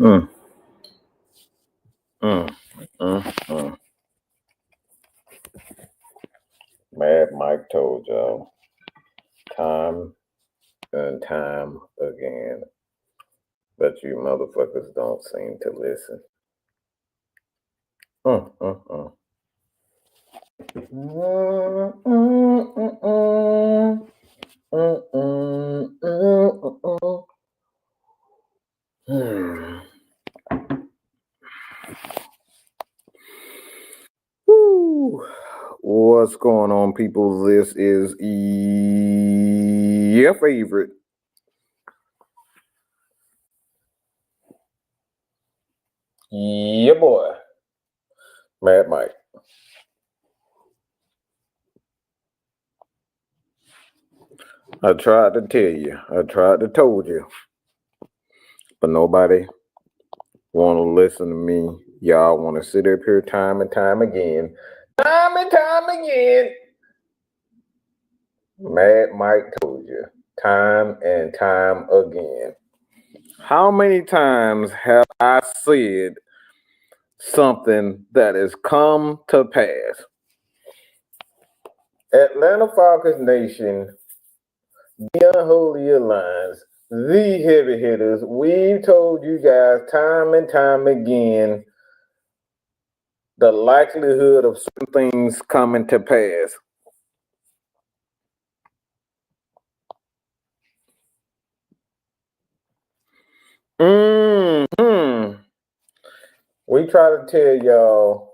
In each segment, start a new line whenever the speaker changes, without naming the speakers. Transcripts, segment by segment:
Mm. Mm. Mm. Mad Mike told y'all time and time again, but you motherfuckers don't seem to listen. Woo. What's going on, people? This is your favorite boy, Mad Mike. I tried to tell you. I tried to told you. But nobody want to listen to me. Y'all want to sit up here time and time again. Time and time again. Mad Mike told you. Time and time again. How many times have I said something that has come to pass? Atlanta Falcons Nation, the Unholy Alliance, the heavy hitters, we've told you guys time and time again the likelihood of certain things coming to pass. We try to tell y'all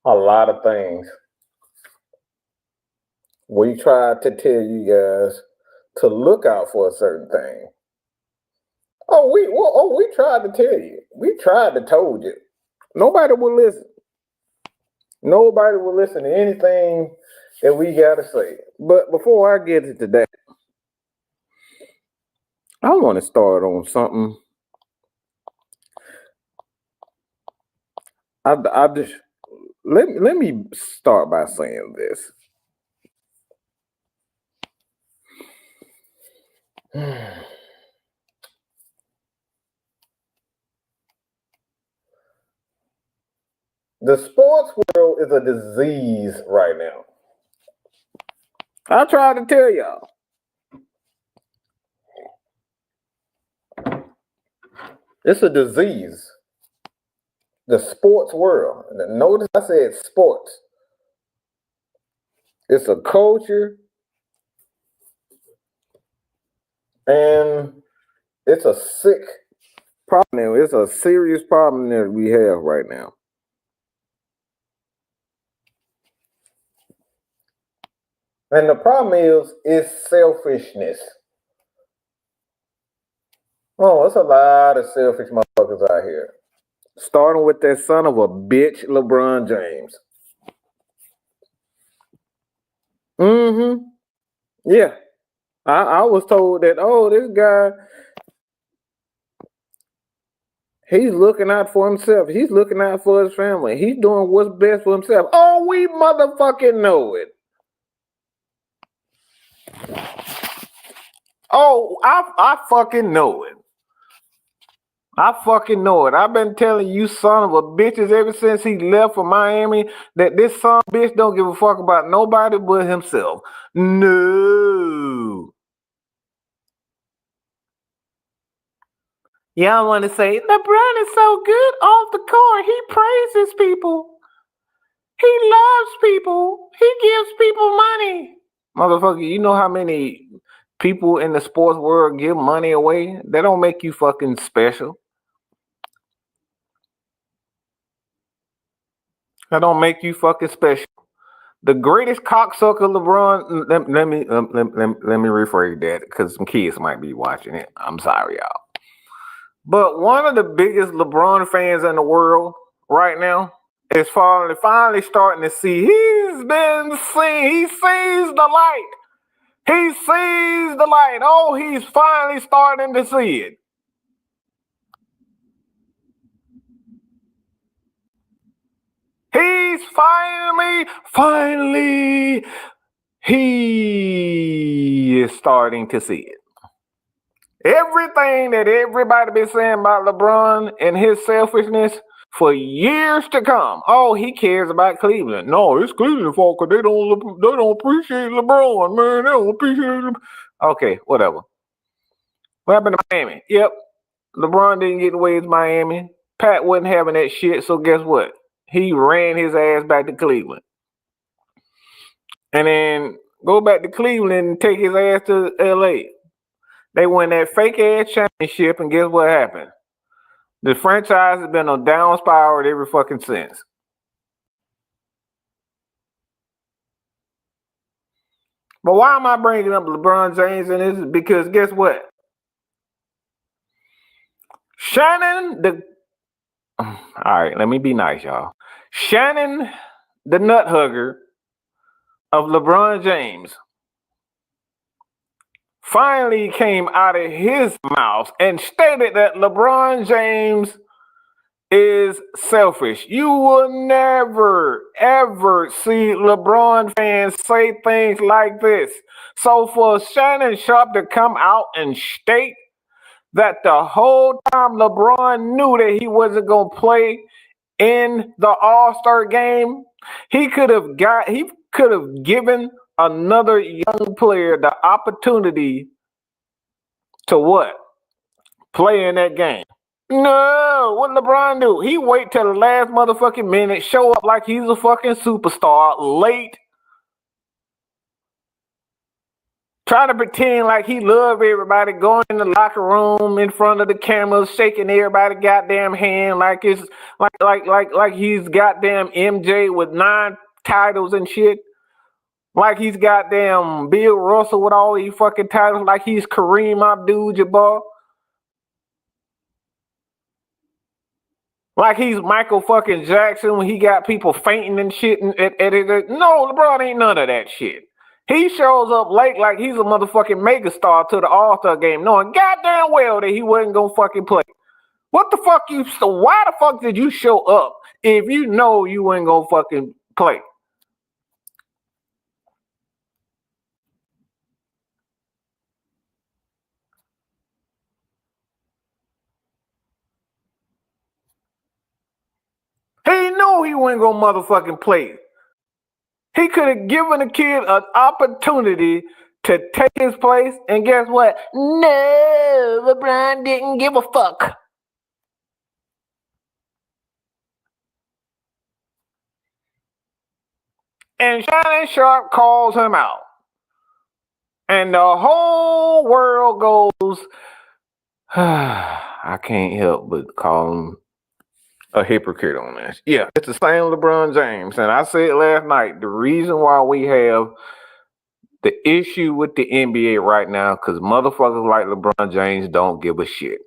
a lot of things. We try to tell you guys to look out for a certain thing. We tried to tell you. We tried to told you. Nobody will listen. Nobody will listen to anything that we gotta say. But before I get into that, I want to start on something. I just let me start by saying this. The sports world is a disease right now. I tried to tell y'all. It's a disease. The sports world. Notice I said sports. It's a culture. And it's a sick problem. It's a serious problem that we have right now. And the problem is selfishness. Oh, there's a lot of selfish motherfuckers out here. Starting with that son of a bitch, LeBron James. Yeah. I was told that, this guy, he's looking out for himself. He's looking out for his family. He's doing what's best for himself. Oh, we motherfucking know it. Oh, I fucking know it. I fucking know it. I've been telling you son of a bitches ever since he left for Miami that this son of a bitch don't give a fuck about nobody but himself. No. Y'all want to say, LeBron is so good off the court. He praises people. He loves people. He gives people money. Motherfucker, you know how many people in the sports world give money away? That don't make you fucking special. That don't make you fucking special. The greatest cocksucker LeBron. Let me rephrase that because some kids might be watching it. I'm sorry, y'all. But one of the biggest LeBron fans in the world right now is finally starting to see. He's been seen. He sees the light. He sees the light. Oh, he's finally starting to see it. He's finally, he is starting to see it. Everything that everybody been saying about LeBron and his selfishness for years to come. Oh, he cares about Cleveland. No, it's Cleveland fault because they don't appreciate LeBron, man. They don't appreciate him. Okay, whatever. What happened to Miami? Yep, LeBron didn't get away with Miami. Pat wasn't having that shit, so guess what? He ran his ass back to Cleveland. And then go back to Cleveland and take his ass to LA. They won that fake ass championship, and guess what happened? The franchise has been on down spiral ever fucking since. But why am I bringing up LeBron James in this? Because guess what? All right, let me be nice, y'all. Shannon, the nut hugger of LeBron James, finally came out of his mouth and stated that LeBron James is selfish. You will never, ever see LeBron fans say things like this. So for Shannon Sharpe to come out and state that the whole time LeBron knew that he wasn't going to play in the All-Star game, he could have given another young player the opportunity to what? Play in that game. No, what LeBron do? He wait till the last motherfucking minute, show up like he's a fucking superstar, late, try to pretend like he love everybody, going in the locker room in front of the cameras, shaking everybody goddamn hand like it's like he's goddamn MJ with 9 titles and shit. Like he's goddamn Bill Russell with all these fucking titles, like he's Kareem Abdul-Jabbar. Like he's Michael fucking Jackson when he got people fainting and shit. No, LeBron ain't none of that shit. He shows up late like he's a motherfucking megastar to the All-Star game, knowing goddamn well that he wasn't gonna fucking play. Why the fuck did you show up if you know you ain't gonna fucking play? He knew he wasn't gonna motherfucking play. He could have given a kid an opportunity to take his place, and guess what? No, LeBron didn't give a fuck. And Shannon Sharpe calls him out. And the whole world goes, I can't help but call him a hypocrite on this. Yeah, it's the same LeBron James. And I said last night, the reason why we have the issue with the NBA right now, because motherfuckers like LeBron James don't give a shit.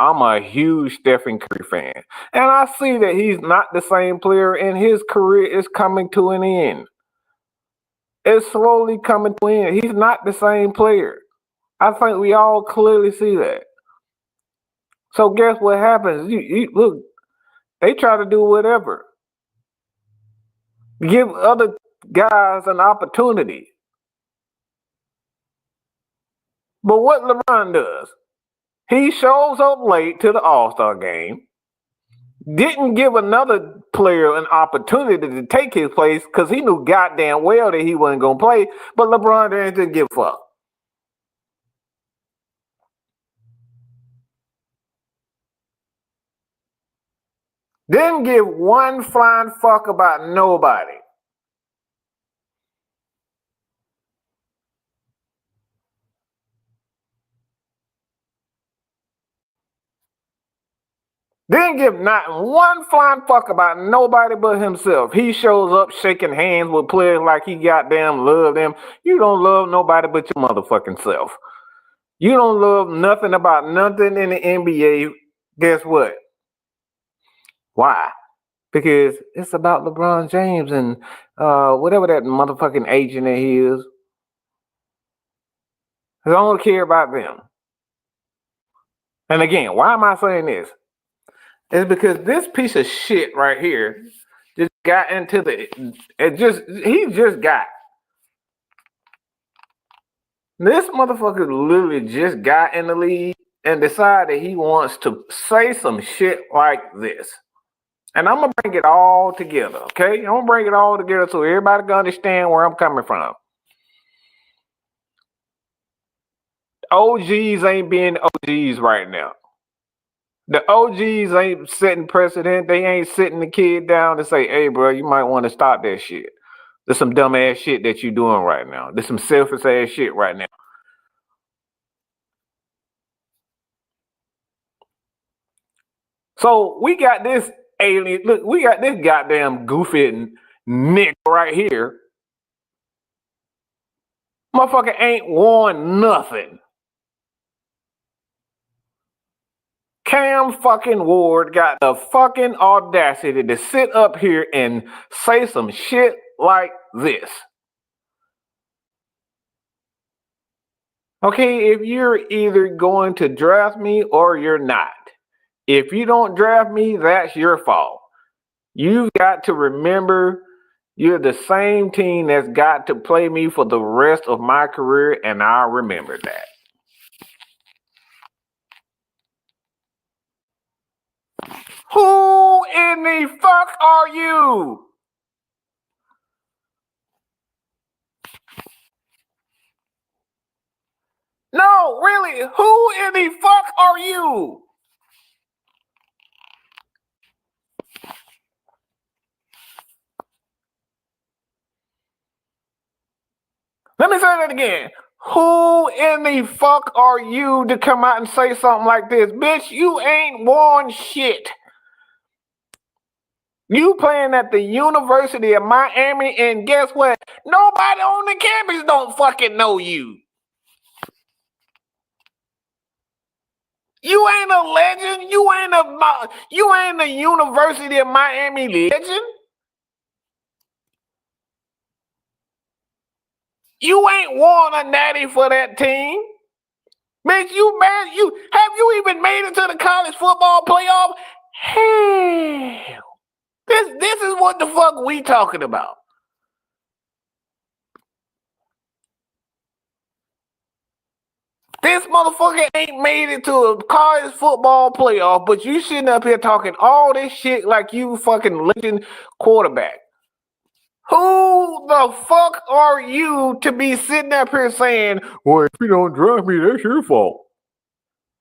I'm a huge Stephen Curry fan. And I see that he's not the same player, and his career is coming to an end. It's slowly coming to an end. He's not the same player. I think we all clearly see that. So guess what happens? You look, they try to do whatever. Give other guys an opportunity. But what LeBron does, he shows up late to the All-Star game, didn't give another player an opportunity to take his place because he knew goddamn well that he wasn't going to play, but LeBron didn't give a fuck. Didn't give one flying fuck about nobody. Didn't give not one flying fuck about nobody but himself. He shows up shaking hands with players like he goddamn love them. You don't love nobody but your motherfucking self. You don't love nothing about nothing in the NBA. Guess what? Why? Because it's about LeBron James and whatever that motherfucking agent that he is. I don't care about them. And again, why am I saying this? It's because this piece of shit right here just got into he just got This motherfucker literally just got in the league and decided he wants to say some shit like this. And I'm gonna bring it all together, okay? I'm gonna bring it all together so everybody can understand where I'm coming from. OGs ain't being OGs right now. The OGs ain't setting precedent. They ain't sitting the kid down to say, hey, bro, you might want to stop that shit. There's some dumb ass shit that you doing right now. There's some selfish ass shit right now. So we got this alien. Look, we got this goddamn goofy nigga right here. Motherfucker ain't won nothing. Cam fucking Ward got the fucking audacity to sit up here and say some shit like this. Okay, if you're either going to draft me or you're not. If you don't draft me, that's your fault. You've got to remember you're the same team that's got to play me for the rest of my career, and I'll remember that. Who in the fuck are you? No, really, who in the fuck are you? Let me say that again. Who in the fuck are you to come out and say something like this? Bitch, you ain't won shit. You playing at the University of Miami, and guess what? Nobody on the campus don't fucking know you. You ain't a legend. You ain't a University of Miami legend. You ain't won a natty for that team. Bitch, have you even made it to the college football playoff? Hell. This is what the fuck we talking about. This motherfucker ain't made it to a college football playoff, but you sitting up here talking all this shit like you fucking legend quarterback. Who the fuck are you to be sitting up here saying, well, if you don't draft me, that's your fault?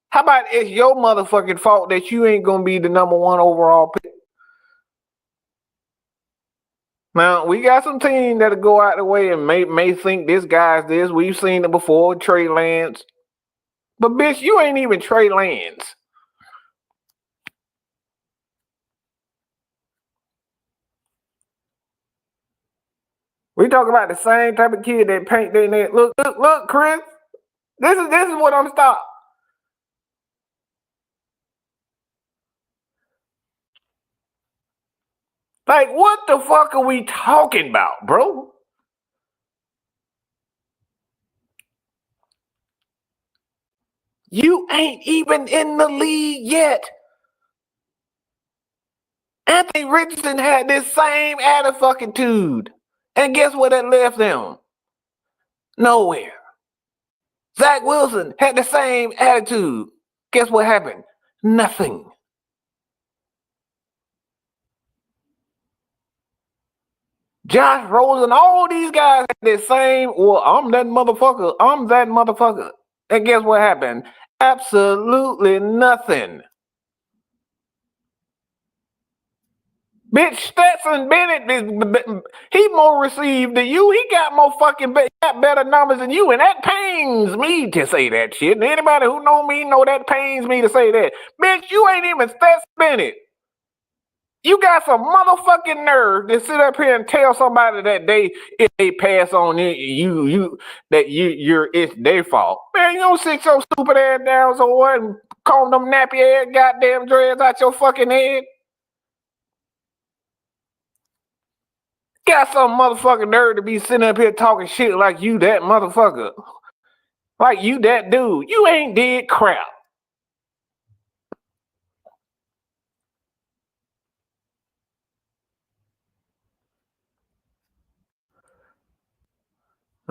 How about it's your motherfucking fault that you ain't gonna be the number one overall pick? Now, we got some teams that'll go out the way and may think this guy's this. We've seen it before, Trey Lance. But bitch, you ain't even Trey Lance. We talk about the same type of kid that paint their neck. Look, Chris. This is what I'm stopping. Like, what the fuck are we talking about, bro? You ain't even in the league yet. Anthony Richardson had this same attitude. And guess what that left them? Nowhere. Zach Wilson had the same attitude. Guess what happened? Nothing. Josh Rosen, all these guys had the same, well, I'm that motherfucker. And guess what happened? Absolutely nothing. Bitch, Stetson Bennett, he more received than you. He got more fucking got better numbers than you, and that pains me to say that shit. And anybody who know me know that pains me to say that. Bitch, you ain't even Stetson Bennett. You got some motherfucking nerve to sit up here and tell somebody that if they pass on it's their fault. Man, you don't sit your stupid ass down somewhere and comb them nappy ass goddamn dreads out your fucking head. Got some motherfucking nerve to be sitting up here talking shit like you that motherfucker. Like you that dude. You ain't did crap.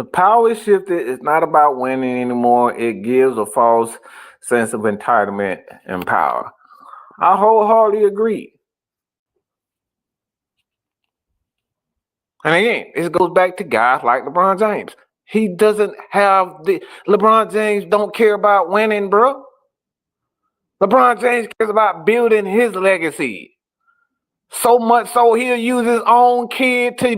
The power is shifted. It's not about winning anymore. It gives a false sense of entitlement and power. I wholeheartedly agree. And again, this goes back to guys like LeBron James. He doesn't have LeBron James don't care about winning, bro. LeBron James cares about building his legacy. So much so he'll use his own kid to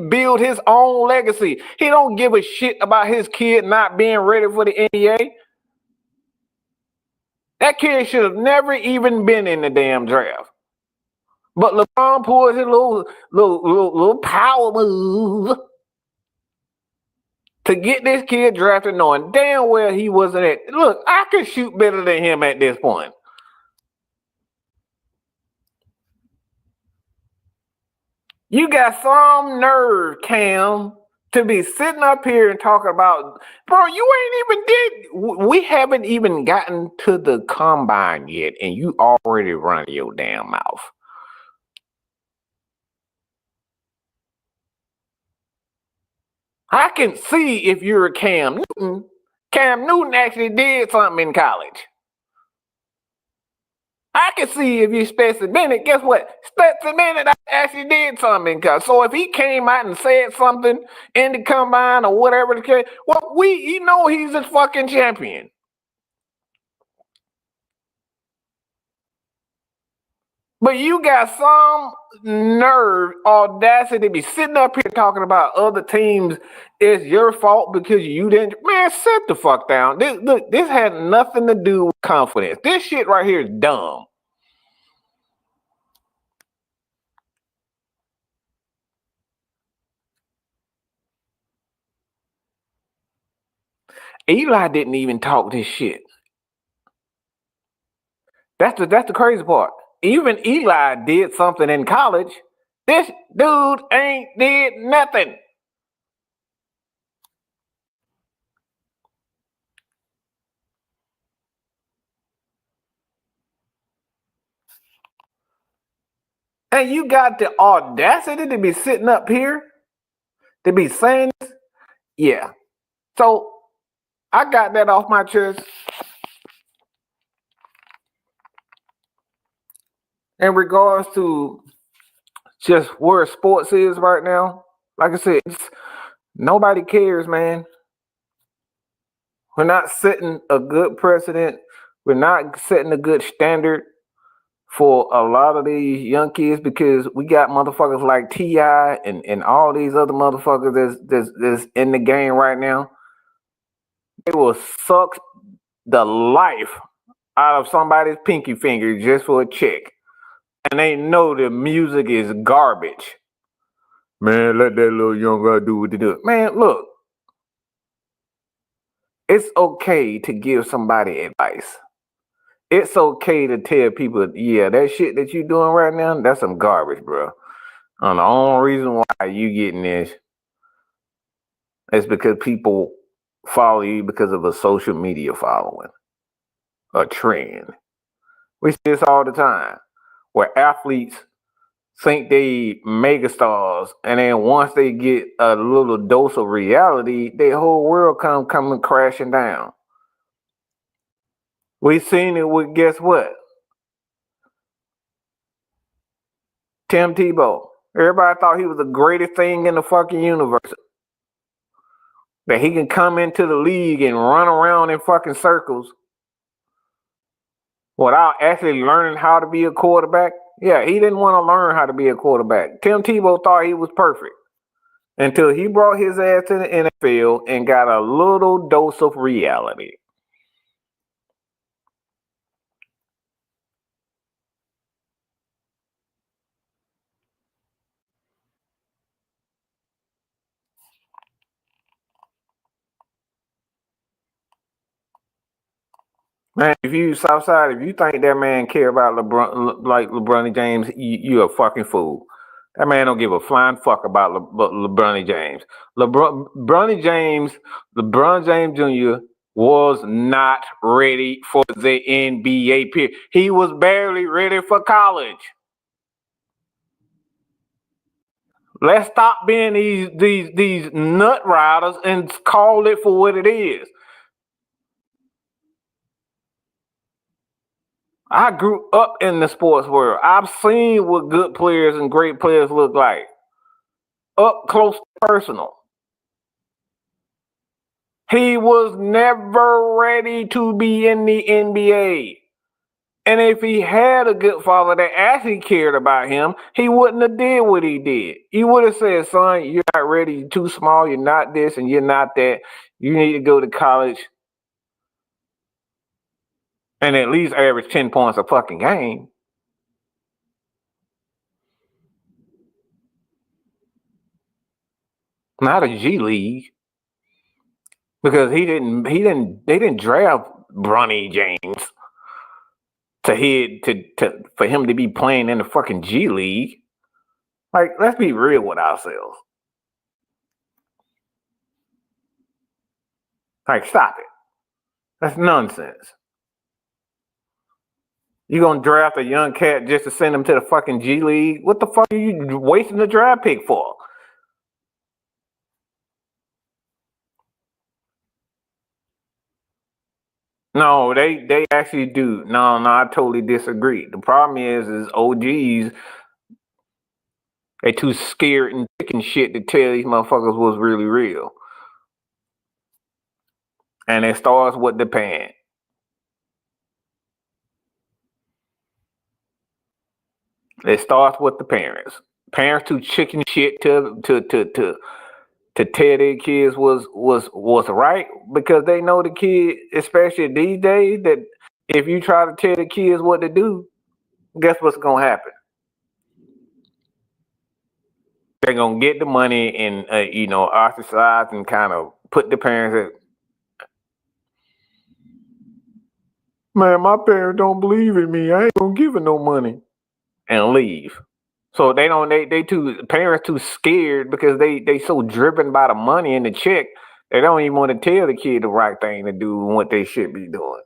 build his own legacy. He don't give a shit about his kid not being ready for the NBA. That kid should have never even been in the damn draft. But LeBron pulled his little power move to get this kid drafted, knowing damn well he wasn't at. Look, I could shoot better than him at this point. You got some nerve, Cam, to be sitting up here and talking about, bro, we haven't even gotten to the combine yet, and you already run your damn mouth. I can see if you're a Cam Newton. Cam Newton actually did something in college. I can see if you Stetson Bennett. Guess what? Stetson Bennett actually did something in college. So if he came out and said something in the combine or whatever the case, well, you know he's a fucking champion. But you got some nerve, audacity to be sitting up here talking about other teams. It's your fault because you didn't. Man, sit the fuck down. This has nothing to do with confidence. This shit right here is dumb. Eli didn't even talk this shit. That's the crazy part. Even Eli did something in college. This dude ain't did nothing. And you got the audacity to be sitting up here to be saying this? Yeah. So I got that off my chest. In regards to just where sports is right now, like I said, nobody cares, man. We're not setting a good precedent. We're not setting a good standard for a lot of these young kids because we got motherfuckers like T.I. and all these other motherfuckers that's in the game right now. They will suck the life out of somebody's pinky finger just for a check. And they know the music is garbage. Man, let that little young guy do what they do. Man, look. It's okay to give somebody advice. It's okay to tell people, yeah, that shit that you doing right now, that's some garbage, bro. And the only reason why you getting this is because people follow you because of a social media following, a trend. We see this all the time, where athletes think they megastars, and then once they get a little dose of reality, their whole world coming crashing down. We seen it with, guess what? Tim Tebow. Everybody thought he was the greatest thing in the fucking universe. That he can come into the league and run around in fucking circles without actually learning how to be a quarterback. Yeah, he didn't want to learn how to be a quarterback. Tim Tebow thought he was perfect until he brought his ass to the NFL and got a little dose of reality. Man, if you Southside, if you think that man care about LeBron like LeBron James, you a fucking fool. That man don't give a flying fuck about LeBron James. LeBron James Jr. was not ready for the NBA period. He was barely ready for college. Let's stop being these nut riders and call it for what it is. I grew up in the sports world. I've seen what good players and great players look like. Up close personal. He was never ready to be in the NBA. And if he had a good father that actually cared about him, he wouldn't have did what he did. He would have said, son, you're not ready, you're too small, you're not this and you're not that. You need to go to college and at least average 10 points a fucking game. Not a G League. Because they didn't draft Bronny James for him to be playing in the fucking G League. Like, let's be real with ourselves. Like, stop it. That's nonsense. You gonna draft a young cat just to send him to the fucking G League? What the fuck are you wasting the draft pick for? No, they actually do. No, I totally disagree. The problem is OGs, they too scared and chicken shit to tell these motherfuckers what's really real. And it starts with the parent. It starts with the parents. Parents too chicken shit to tell their kids was right because they know the kid, especially these days, that if you try to tell the kids what to do, guess what's gonna happen? They're gonna get the money and ostracize and kind of put the parents at, man, my parents don't believe in me. I ain't gonna give it no money and leave. So parents too scared because they so driven by the money and the check, they don't even want to tell the kid the right thing to do and what they should be doing.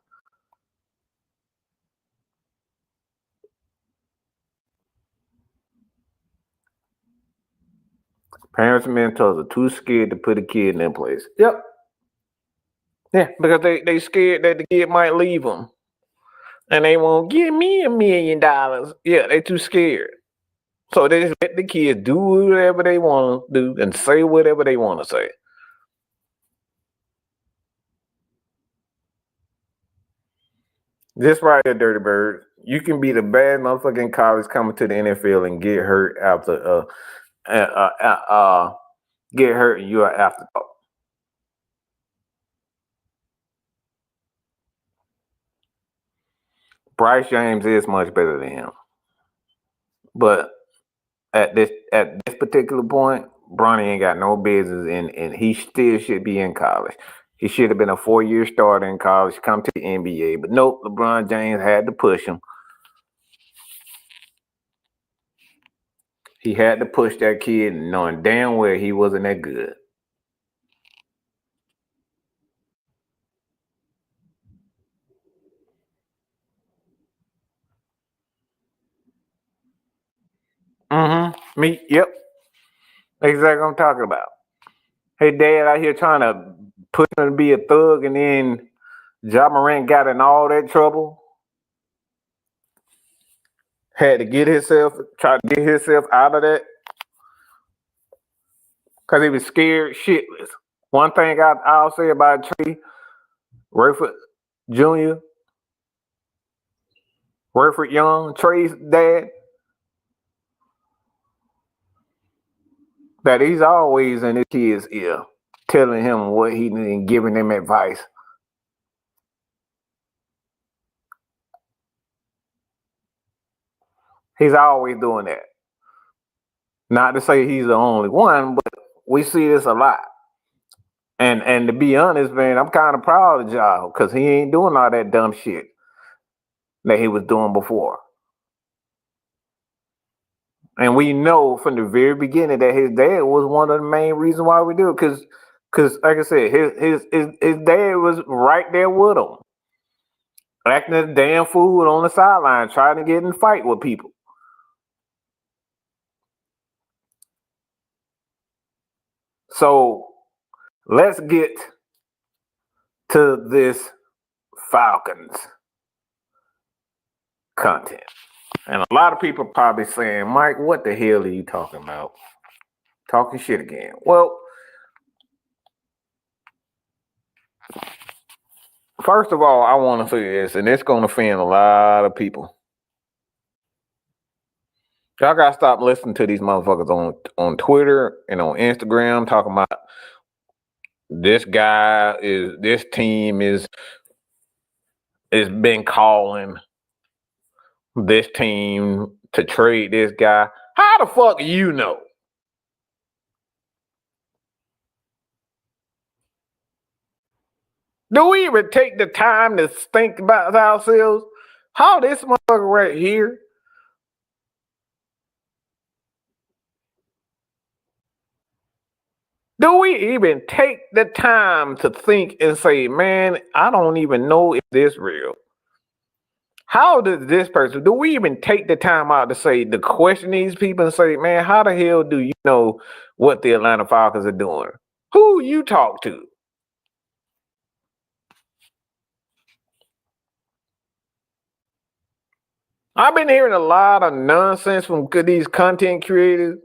Parents and mentors are too scared to put a kid in their place. Yep. Yeah, because they scared that the kid might leave them. And they won't give me $1 million. Yeah, they too scared. So they just let the kids do whatever they want to do and say whatever they want to say. This right here, Dirty Bird. You can be the bad motherfucking college coming to the NFL and get hurt after get hurt and you're afterthought. Bryce James is much better than him. But at this particular point, Bronny ain't got no business and he still should be in college. He should have been a 4-year starter in college, come to the NBA. But nope, LeBron James had to push him. He had to push that kid knowing damn well he wasn't that good. Me, yep. Exactly what I'm talking about. Hey, dad out here trying to push him to be a thug, and then Ja Morant got in all that trouble. Had to try to get himself out of that. Because he was scared shitless. One thing I'll say about Trey Rayford Jr., Rayford Young, Trey's dad, that he's always in his kid's ear, telling him what he needs and giving him advice. He's always doing that. Not to say he's the only one, but we see this a lot. And to be honest, man, I'm kind of proud of Ja because he ain't doing all that dumb shit that he was doing before. And we know from the very beginning that his dad was one of the main reasons why we do it. Because like I said, his dad was right there with him, acting as a damn fool on the sideline, trying to get in a fight with people. So let's get to this Falcons content. And a lot of people probably saying, Mike, what the hell are you talking about? Talking shit again. Well, first of all, I want to say this, and it's going to offend a lot of people. Y'all got to stop listening to these motherfuckers on Twitter and on Instagram talking about this team is been calling this team to trade this guy. How the fuck you know? Do we even take the time to think about ourselves? How this motherfucker right here? Do we even take the time to think and say, man, I don't even know if this real? How does this person, do we even take the time out to question these people and say, man, how the hell do you know what the Atlanta Falcons are doing? Who you talk to? I've been hearing a lot of nonsense from these content creators,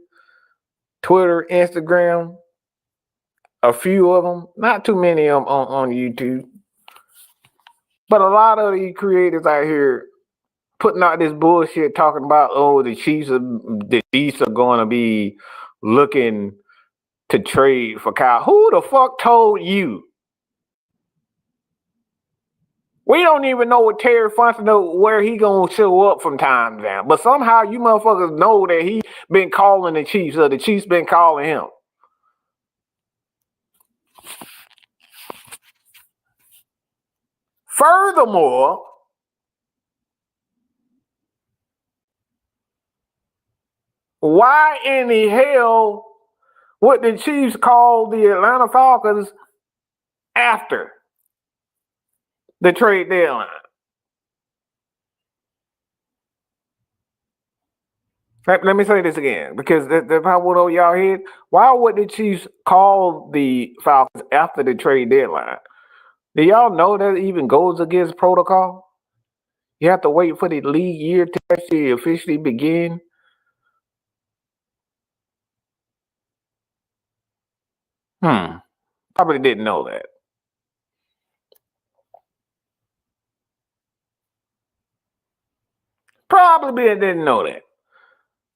Twitter, Instagram, a few of them, not too many of them on YouTube. But a lot of these creators out here putting out this bullshit talking about, oh, the Chiefs are going to be looking to trade for Kyle. Who the fuck told you? We don't even know what Terry Fontenot, where he gonna show up from time to time. But somehow you motherfuckers know that he been calling the Chiefs or the Chiefs been calling him. Furthermore, why in the hell would the Chiefs call the Atlanta Falcons after the trade deadline? Let me say this again, because that's how what over y'all head. Why would the Chiefs call the Falcons after the trade deadline? Do y'all know that even goes against protocol? You have to wait for the league year to actually officially begin. Probably didn't know that. Probably didn't know that.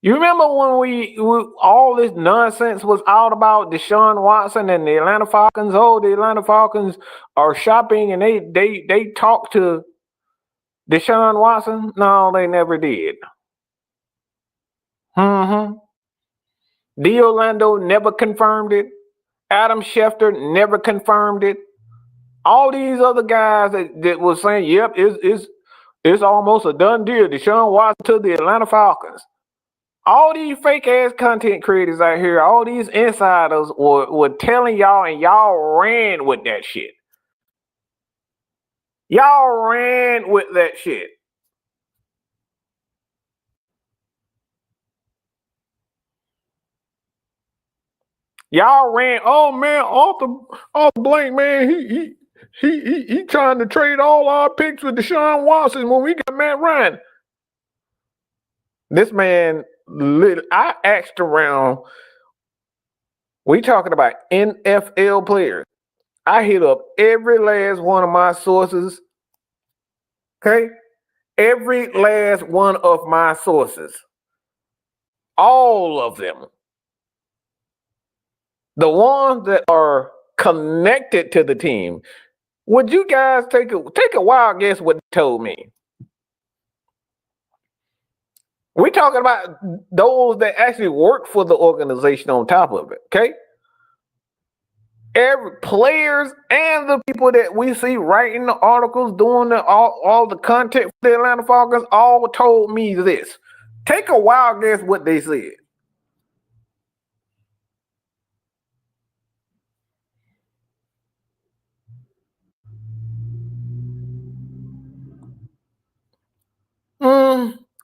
You remember when we all this nonsense was out about Deshaun Watson and the Atlanta Falcons? Oh, the Atlanta Falcons are shopping and they talked to Deshaun Watson? No, they never did. D. Orlando never confirmed it. Adam Schefter never confirmed it. All these other guys that was saying, yep, it's almost a done deal. Deshaun Watson to the Atlanta Falcons. All these fake ass content creators out here, all these insiders were telling y'all, and y'all ran with that shit. Y'all ran with that shit. Y'all ran. Oh man, Arthur Blank, man, he trying to trade all our picks with Deshaun Watson when we got Matt Ryan. This man, I asked around. We talking about NFL players. I hit up every last one of my sources. Okay? Every last one of my sources. All of them. The ones that are connected to the team. Would you guys take a wild guess what they told me? We're talking about those that actually work for the organization on top of it, okay? Every players and the people that we see writing the articles, doing all the content for the Atlanta Falcons, all told me this. Take a wild guess what they said.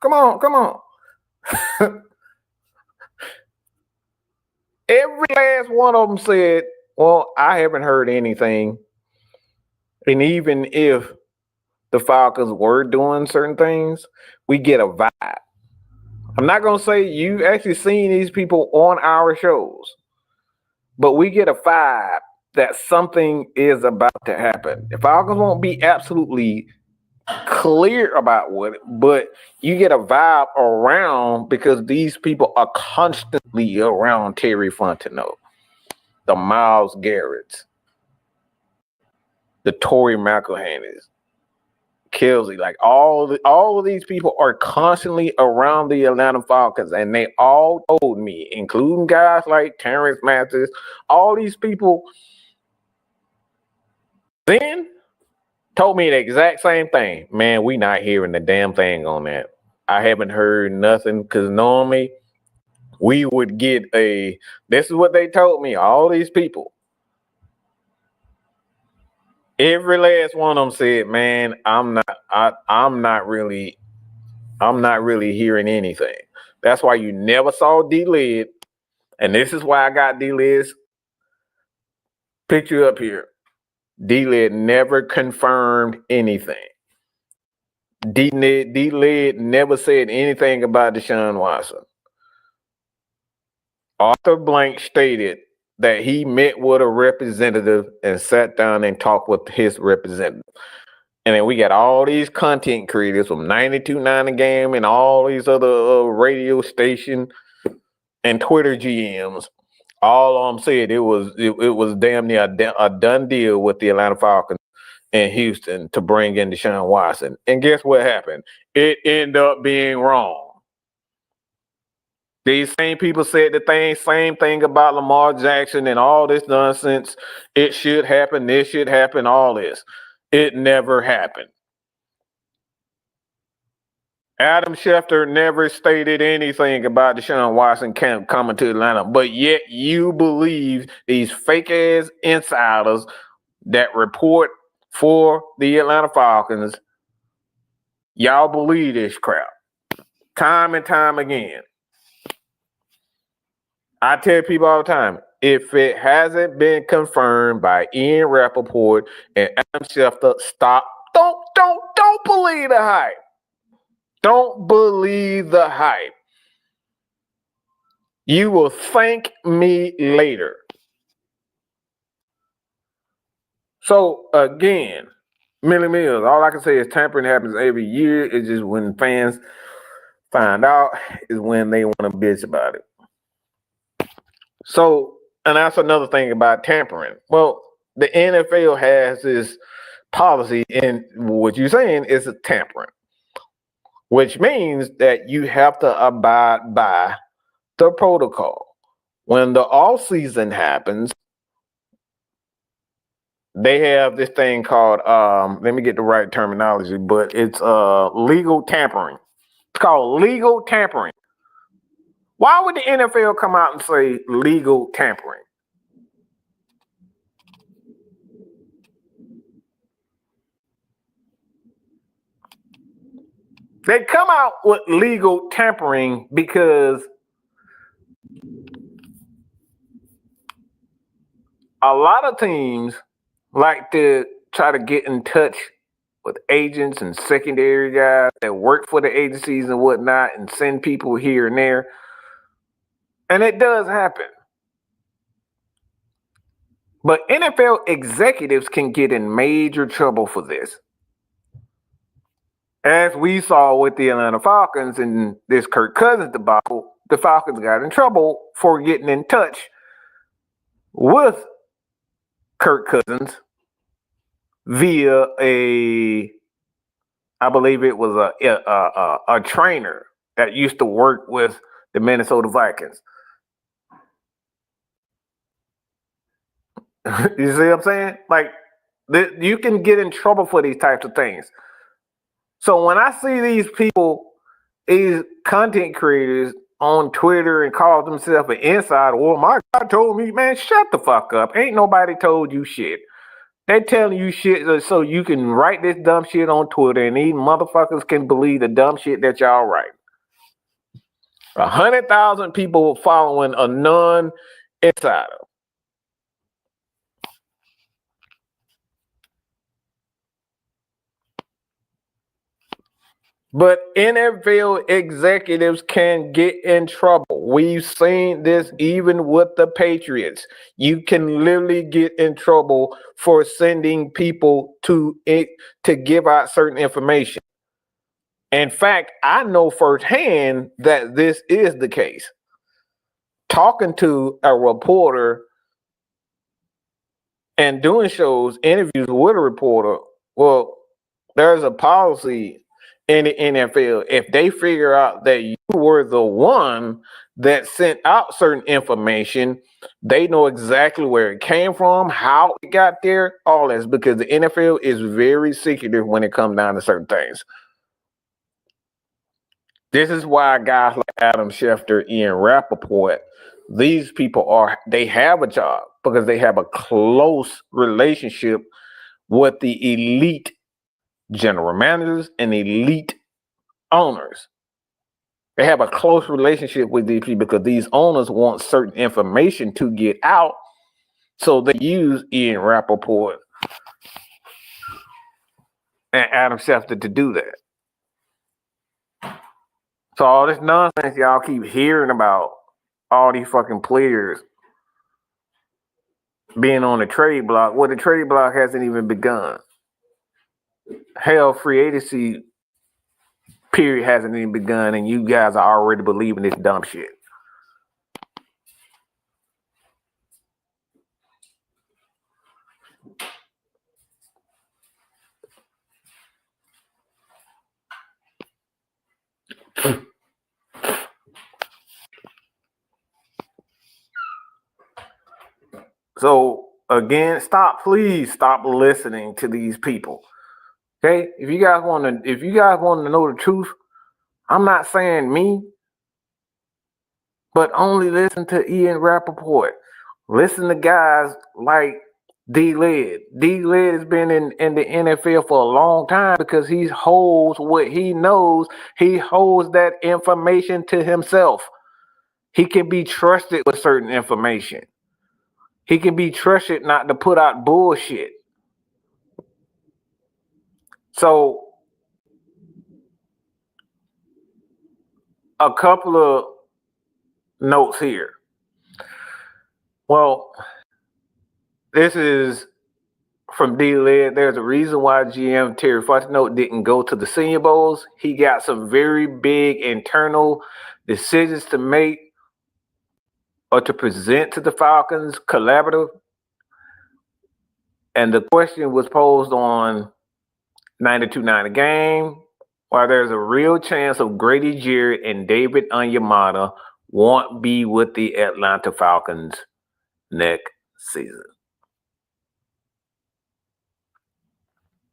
Come on. Every last one of them said, well, I haven't heard anything. And even if the Falcons were doing certain things, we get a vibe. I'm not going to say you actually seen these people on our shows, but we get a vibe that something is about to happen. The Falcons won't be absolutely clear about what, but you get a vibe around because these people are constantly around Terry Fontenot, the Myles Garretts, the Torrey McElhaney's, Kelsey, like all of these people are constantly around the Atlanta Falcons, and they all told me, including guys like Terrence Mathis, all these people then told me the exact same thing. Man, we not hearing the damn thing on that. I haven't heard nothing because normally we would get this is what they told me, all these people. Every last one of them said, man, I'm not really hearing anything. That's why you never saw D-Lid. And this is why I got D-Lid's picture up here. D-Lid never confirmed anything. D-Lid never said anything about Deshaun Watson. Arthur Blank stated that he met with a representative and sat down and talked with his representative. And then we got all these content creators from 92.9 The Game and all these other radio station and Twitter GMs. All of them said it was damn near a done deal with the Atlanta Falcons and Houston to bring in Deshaun Watson. And guess what happened? It ended up being wrong. These same people said the same thing about Lamar Jackson and all this nonsense. It should happen. This should happen. All this. It never happened. Adam Schefter never stated anything about Deshaun Watson coming to Atlanta, but yet you believe these fake-ass insiders that report for the Atlanta Falcons, y'all believe this crap time and time again. I tell people all the time, if it hasn't been confirmed by Ian Rappaport and Adam Schefter, stop. Don't believe the hype. Don't believe the hype. You will thank me later. So again, Millie Mills, all I can say is tampering happens every year. It's just when fans find out is when they want to bitch about it. So, and that's another thing about tampering. Well, the NFL has this policy, and what you're saying is a tampering, which means that you have to abide by the protocol. When the offseason happens, they have this thing called, let me get the right terminology, but it's legal tampering. It's called legal tampering. Why would the NFL come out and say legal tampering? They come out with legal tampering because a lot of teams like to try to get in touch with agents and secondary guys that work for the agencies and whatnot and send people here and there. And it does happen. But NFL executives can get in major trouble for this. As we saw with the Atlanta Falcons and this Kirk Cousins debacle, the Falcons got in trouble for getting in touch with Kirk Cousins via I believe it was a trainer that used to work with the Minnesota Vikings. You see what I'm saying? Like, you can get in trouble for these types of things. So when I see these people, these content creators on Twitter and call themselves an insider, well, my God told me, man, shut the fuck up. Ain't nobody told you shit. They telling you shit so you can write this dumb shit on Twitter and these motherfuckers can believe the dumb shit that y'all write. 100,000 people following a insider. But NFL executives can get in trouble. We've seen this even with the Patriots. You can literally get in trouble for sending people to give out certain information. In fact, I know firsthand that this is the case. Talking to a reporter and doing interviews with a reporter, well, there's a policy in the NFL. If they figure out that you were the one that sent out certain information, they know exactly where it came from, how it got there, all this, because the NFL is very secretive when it comes down to certain things. This is why guys like Adam Schefter, Ian Rappaport, these people they have a job because they have a close relationship with the elite general managers and elite owners. They have a close relationship with these people because these owners want certain information to get out. So they use Ian Rappaport and Adam Schefter to do that. So all this nonsense y'all keep hearing about, all these fucking players being on the trade block, well, the trade block hasn't even begun. Hell, free agency period hasn't even begun, and you guys are already believing this dumb shit. So again, please stop listening to these people. Okay, if you guys want to know the truth, I'm not saying me, but only listen to Ian Rappaport. Listen to guys like D-Led. D-Led has been in the NFL for a long time because he holds what he knows. He holds that information to himself. He can be trusted with certain information. He can be trusted not to put out bullshit. So, a couple of notes here. Well, this is from D-Led. There's a reason why GM Terry Fontenot didn't go to the Senior Bowls. He got some very big internal decisions to make or to present to the Falcons collaborative. And the question was posed on 92.9 The Game, why there's a real chance of Grady Jarrett and David Onyemata won't be with the Atlanta Falcons next season.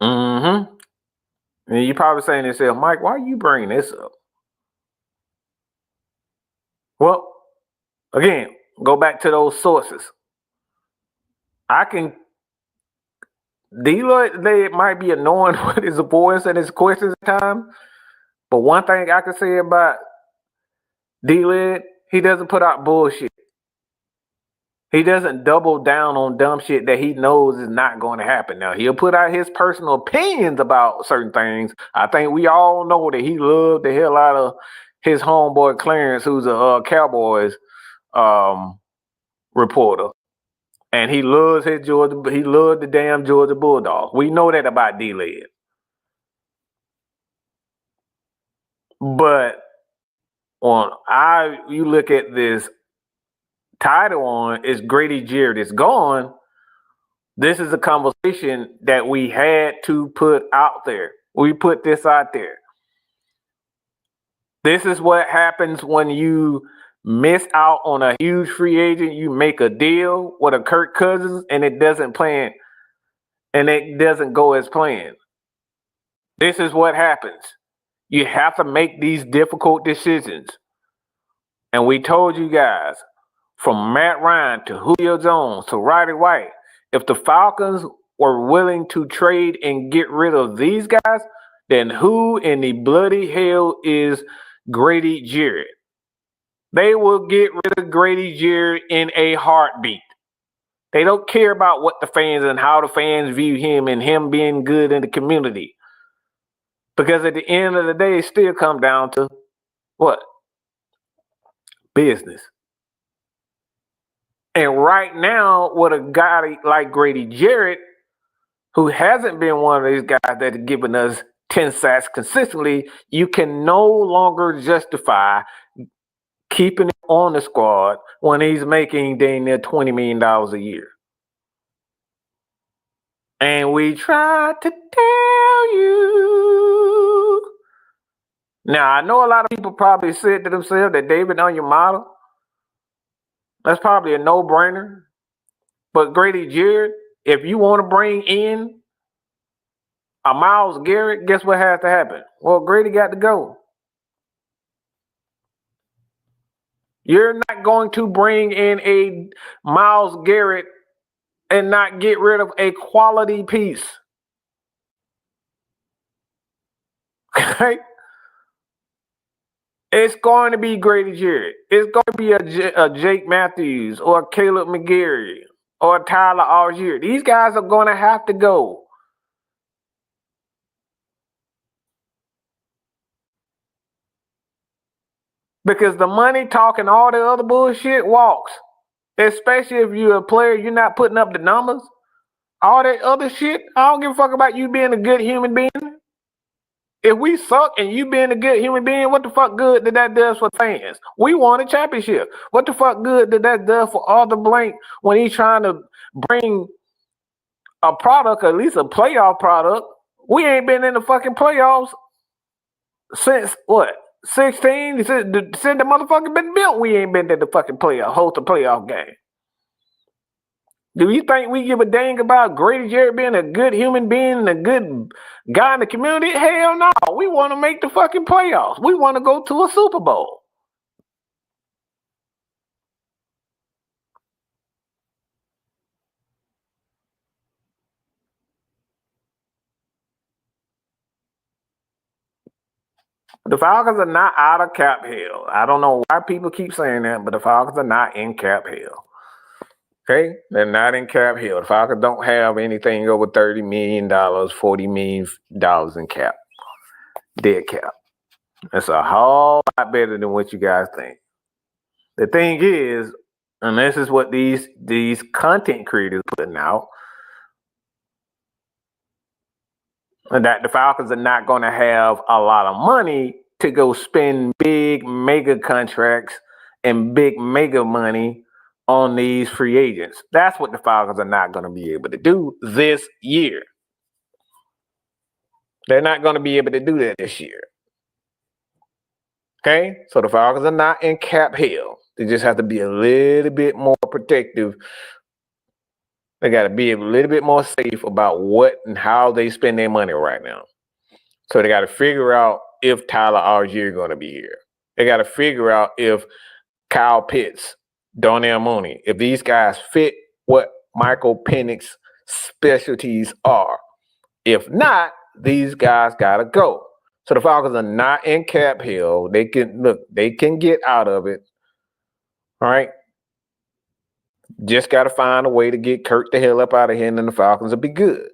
And you're probably saying to yourself, Mike, why are you bringing this up? Well, again, go back to those sources. D-Led might be annoying with his voice and his questions at times, but one thing I can say about D-Led, he doesn't put out bullshit. He doesn't double down on dumb shit that he knows is not going to happen. Now, he'll put out his personal opinions about certain things. I think we all know that he loved the hell out of his homeboy Clarence, who's a Cowboys reporter. And he loves the damn Georgia Bulldogs. We know that about D-Led. But you look at this title on is Grady Jarrett is gone. This is a conversation that we had to put out there. We put this out there. This is what happens when you miss out on a huge free agent. You make a deal with a Kirk Cousins and it doesn't go as planned. This is what happens. You have to make these difficult decisions. And we told you guys, from Matt Ryan to Julio Jones to Roddy White, if the Falcons were willing to trade and get rid of these guys, then who in the bloody hell is Grady Jarrett? They will get rid of Grady Jarrett in a heartbeat. They don't care about what the fans and how the fans view him and him being good in the community. Because at the end of the day, it still comes down to what? Business. And right now, with a guy like Grady Jarrett, who hasn't been one of these guys that have given us 10 sacks consistently, you can no longer justify keeping him on the squad when he's making dang near $20 million a year. And we try to tell you. Now, I know a lot of people probably said to themselves that David on your model. That's probably a no-brainer. But Grady Jarrett, if you want to bring in a Myles Garrett, guess what has to happen? Well, Grady got to go. You're not going to bring in a Myles Garrett and not get rid of a quality piece. Okay? It's going to be Grady Jarrett. It's going to be a Jake Matthews or a Caleb McGarry or a Tyler Algier. These guys are going to have to go. Because the money talking all the other bullshit walks. Especially if you're a player, you're not putting up the numbers. All that other shit, I don't give a fuck about you being a good human being. If we suck and you being a good human being, what the fuck good did that do for fans? We won a championship. What the fuck good did that do for Arthur Blank when he's trying to bring a product, at least a playoff product? We ain't been in the fucking playoffs since what? 16? Since the motherfucker been built, we ain't been to the fucking playoff, host a playoff game. Do you think we give a dang about Grady Jarrett being a good human being and a good guy in the community? Hell no. We want to make the fucking playoffs. We want to go to a Super Bowl. The Falcons are not out of cap hell. I don't know why people keep saying that, but the Falcons are not in cap hell. Okay? They're not in cap hell. The Falcons don't have anything over $30 million, $40 million in cap. Dead cap. That's a whole lot better than what you guys think. The thing is, and this is what these content creators putting out, that the Falcons are not going to have a lot of money to go spend big mega contracts and big mega money on these free agents. That's what the Falcons are not going to be able to do this year. They're not going to be able to do that this year. Okay? So the Falcons are not in cap hell. They just have to be a little bit more protective. They got to be a little bit more safe about what and how they spend their money right now. So they got to figure out if Tyler Algier is going to be here. They got to figure out if Kyle Pitts, Darnell Mooney, if these guys fit what Michael Penix's specialties are. If not, these guys got to go. So the Falcons are not in cap hell. They can get out of it. All right. Just got to find a way to get Kirk the hell up out of here, and then the Falcons will be good.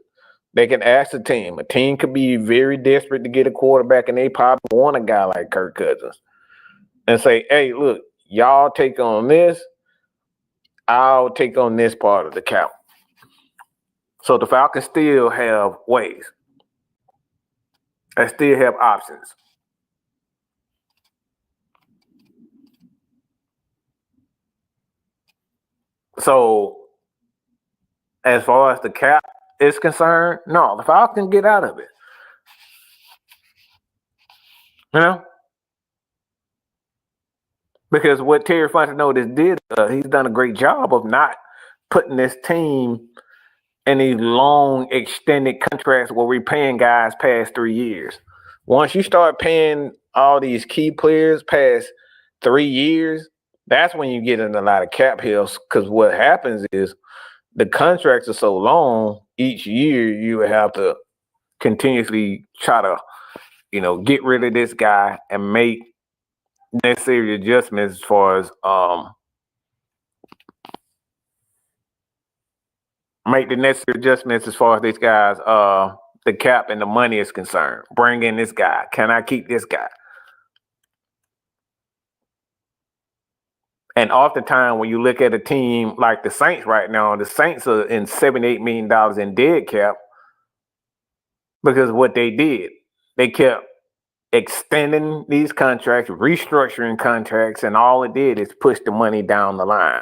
They can ask the team. A team could be very desperate to get a quarterback, and they probably want a guy like Kirk Cousins. And say, hey, look, y'all take on this. I'll take on this part of the cap. So the Falcons still have ways. They still have options. So as far as the cap is concerned, no, the Falcons get out of it. You know? Because what Terry Fontenot did, he's done a great job of not putting this team in these long, extended contracts where we're paying guys past 3 years. Once you start paying all these key players past 3 years, that's when you get in a lot of cap hills. Because what happens is the contracts are so long, each year you have to continuously try to, get rid of this guy and make necessary adjustments as far as make the necessary adjustments as far as these guys the cap and the money is concerned. Bring in this guy. Can I keep this guy? And oftentimes when you look at a team like the Saints right now, the Saints are in $78 million in dead cap because of what they did. They kept extending these contracts, restructuring contracts, and all it did is push the money down the line.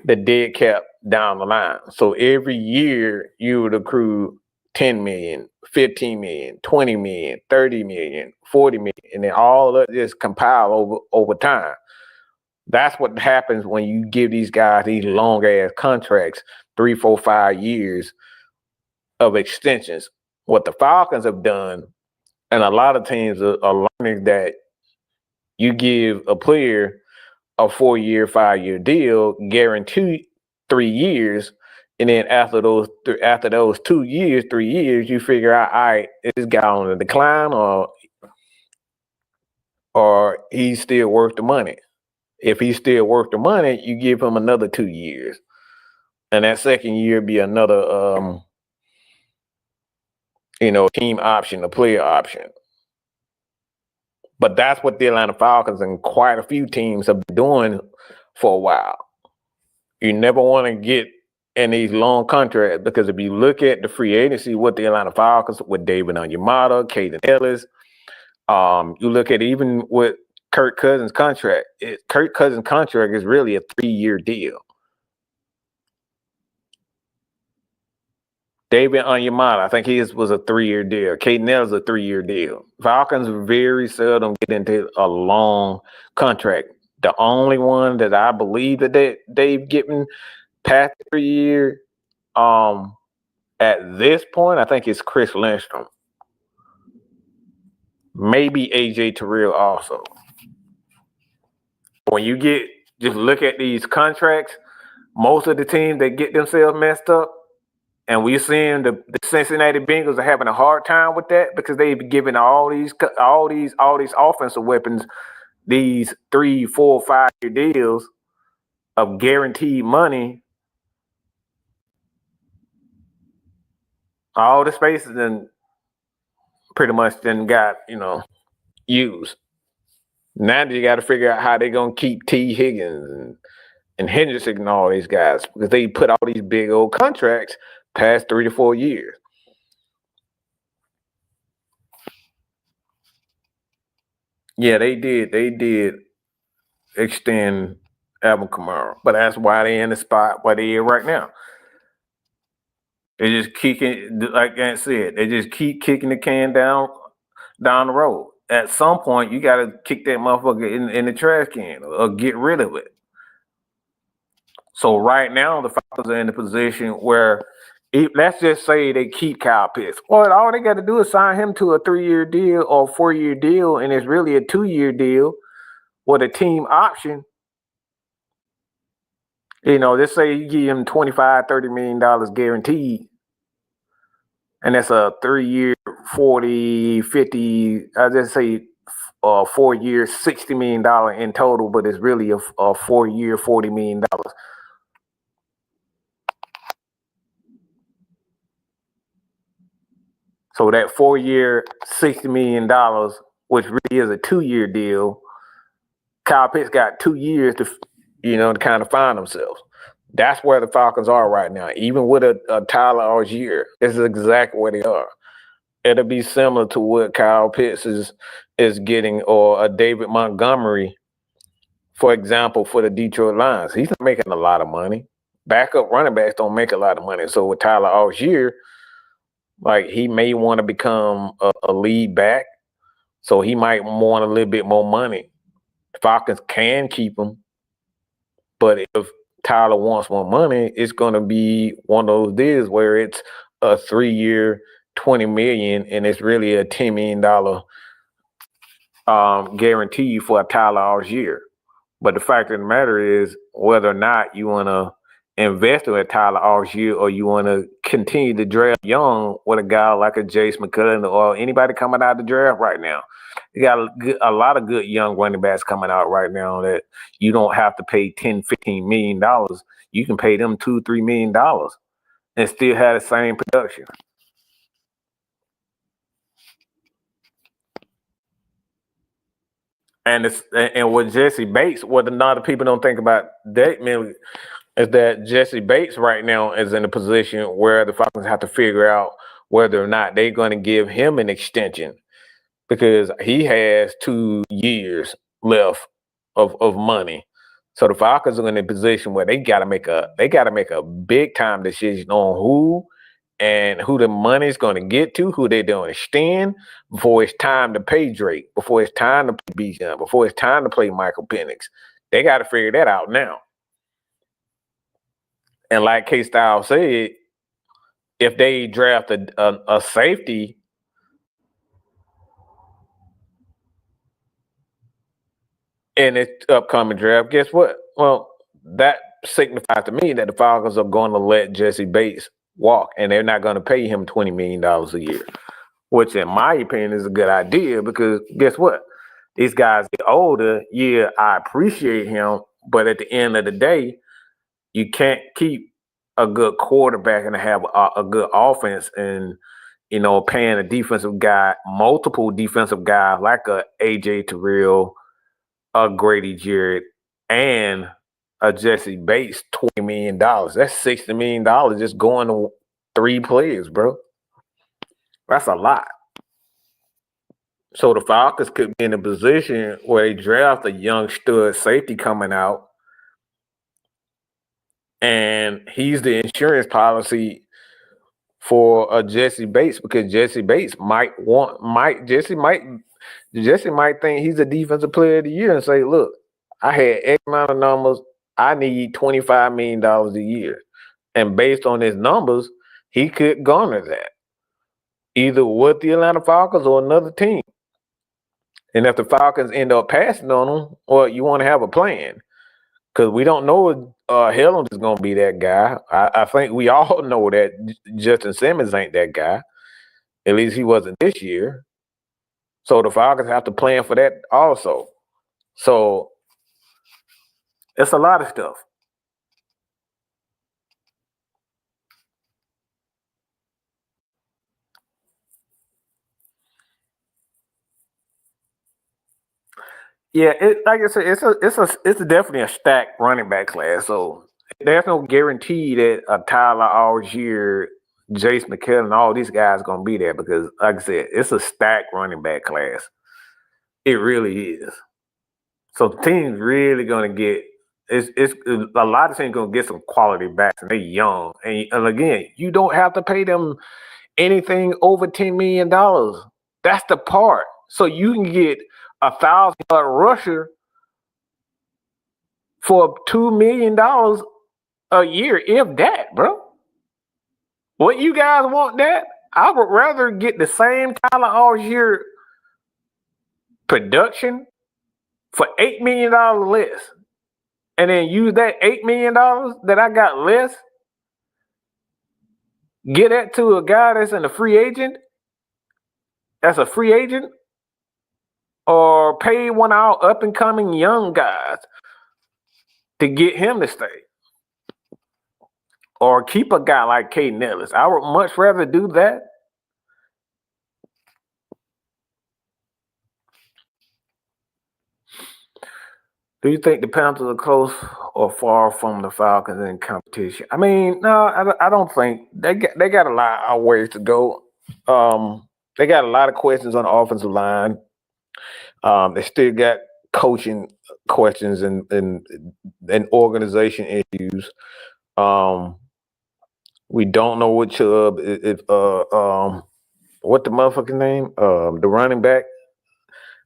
The dead cap down the line. So every year you would accrue 10 million, 15 million, 20 million, 30 million, 40 million, and then all of this compile over time. That's what happens when you give these guys these long ass contracts, 3, 4, 5 years of extensions. What the Falcons have done, and a lot of teams are learning, that you give a player a 4-year, 5-year deal, guarantee 3 years, and then after those 2 years, 3 years, you figure out, all right, is this guy on the decline or he's still worth the money. If he's still worth the money, you give him another 2 years, and that second year be another team option, a player option. But that's what the Atlanta Falcons and quite a few teams have been doing for a while. You never want to get in these long contracts, because if you look at the free agency with the Atlanta Falcons, with David Onyemata, Caden Ellis, you look at even with Kirk Cousins' contract. Kirk Cousins' contract is really a 3-year deal. David Onyemata, I think his was a 3-year deal. Caden Ellis a 3-year deal. Falcons very seldom get into a long contract. The only one that I believe that they've given past 3 year, at this point, I think it's Chris Lindstrom. Maybe AJ Terrell also. When you just look at these contracts, most of the teams that get themselves messed up, and we're seeing the Cincinnati Bengals are having a hard time with that because they've given all these offensive weapons these 3, 4, 5-year deals of guaranteed money. All the spaces then pretty much then got used. Now you got to figure out how they're gonna keep T. Higgins and Henderson and all these guys, because they put all these big old contracts past 3 to 4 years. Yeah, they did extend Alvin Kamara, but that's why they're in the spot where they are right now. They just kicking, like Ant said, they just keep kicking the can down the road. At some point, you got to kick that motherfucker in the trash can or get rid of it. So right now, the Falcons are in the position where, let's just say they keep Kyle Pitts. Well, all they got to do is sign him to a 3-year deal or 4-year deal, and it's really a 2-year deal with a team option. Let's say you give him $25, $30 million guaranteed, and that's a 3-year, 40, 50, I just say 4 years, $60 million in total, but it's really a 4-year, $40 million. So that 4-year, $60 million, which really is a 2-year deal, Kyle Pitts got 2 years to kind of find themselves. That's where the Falcons are right now. Even with a Tyler Algier, this is exactly where they are. It'll be similar to what Kyle Pitts is getting, or a David Montgomery, for example, for the Detroit Lions. He's not making a lot of money. Backup running backs don't make a lot of money. So with Tyler Algier, like, he may want to become a lead back, so he might want a little bit more money. The Falcons can keep him, but if Tyler wants more money, it's going to be one of those deals where it's a 3-year, $20 million, and it's really a $10 million guarantee for a Tyler Algier. But the fact of the matter is whether or not you want to invest in a Tyler Algier or you want to continue to draft young with a guy like a Jace McCullough or anybody coming out of the draft right now. You got a lot of good young running backs coming out right now that you don't have to pay $10-15 million. You can pay them $2-3 million and still have the same production. And with Jesse Bates, what a lot of people don't think about that, man, is that Jesse Bates right now is in a position where the Falcons have to figure out whether or not they're going to give him an extension because he has 2 years left of money. So the Falcons are in a position where they got to make a big time decision on who the money's going to get to, who they're going to extend before it's time to pay Drake, before it's time to play Bijan, before it's time to play Michael Penix. They got to figure that out now. And like K-Style said, if they draft a safety in this upcoming draft, guess what? Well, that signifies to me that the Falcons are going to let Jesse Bates walk, and they're not going to pay him $20 million a year, which in my opinion is a good idea because guess what? These guys get older. Yeah, I appreciate him, but at the end of the day, you can't keep a good quarterback and have a good offense and, paying a defensive guy, multiple defensive guys like a AJ Terrell, a Grady Jarrett, and a Jesse Bates, $20 million. That's $60 million just going to 3 players, bro. That's a lot. So the Falcons could be in a position where they draft a young stud safety coming out, and he's the insurance policy for Jesse Bates because Jesse Bates might think he's a defensive player of the year and say, look, I had X amount of numbers. I need $25 million a year. And based on his numbers, he could garner that either with the Atlanta Falcons or another team. And if the Falcons end up passing on him, well, you want to have a plan because we don't know Helland is going to be that guy. I think we all know that Justin Simmons ain't that guy. At least he wasn't this year. So the Falcons have to plan for that also. So it's a lot of stuff. Yeah, like I said, it's definitely a stacked running back class. So there's no guarantee that a Tyler Algier, Jace McKellen, and all these guys going to be there because, like I said, it's a stacked running back class. It really is. So the team's really going to get it's a lot of teams going to get some quality backs, and they're young. And again, you don't have to pay them anything over $10 million. That's the part. So you can get a 1,000-yard rusher for $2 million a year, if that, bro. What you guys want that? I would rather get the same Tyler Algier production for $8 million less, and then use that $8 million that I got less, get that to a guy that's a free agent, or pay one of our up-and-coming young guys to get him to stay. Or keep a guy like Caden Ellis. I would much rather do that. Do you think the Panthers are close or far from the Falcons in competition? I mean, no, I don't think. They got a lot of ways to go. They got a lot of questions on the offensive line. They still got coaching questions and organization issues. We don't know what Chubb what the motherfucking name? The running back.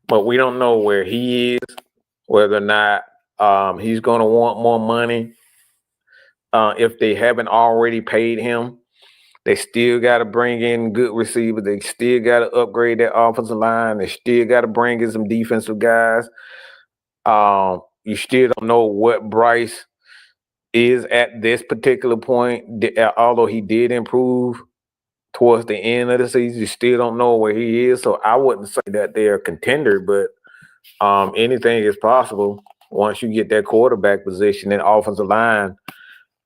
But we don't know where he is, whether or not he's gonna want more money. If they haven't already paid him, they still gotta bring in good receivers. They still gotta upgrade that offensive line. They still gotta bring in some defensive guys. You still don't know what Bryce is at this particular point, although he did improve towards the end of the season, you still don't know where he is. So I wouldn't say that they're a contender, but anything is possible once you get that quarterback position and offensive line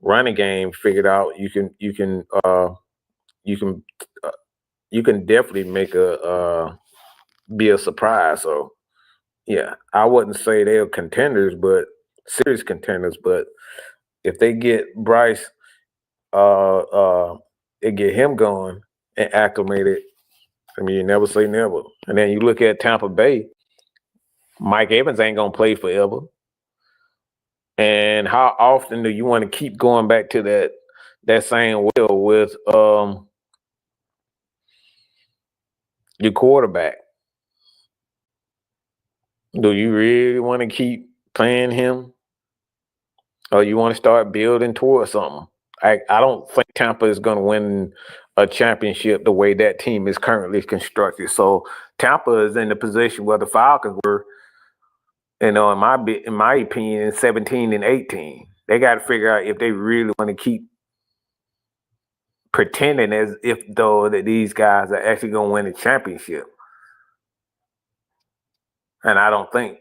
running game figured out. You can definitely make be a surprise. So yeah, I wouldn't say they're contenders, but serious contenders. But if they get Bryce, they get him going and acclimated. I mean, you never say never. And then you look at Tampa Bay. Mike Evans ain't gonna play forever. And how often do you want to keep going back to that same well with your quarterback? Do you really want to keep playing him? Or you want to start building towards something? I don't think Tampa is going to win a championship the way that team is currently constructed. So Tampa is in the position where the Falcons were, in my opinion, 17 and 18. They got to figure out if they really want to keep pretending as if though that these guys are actually going to win a championship. And I don't think.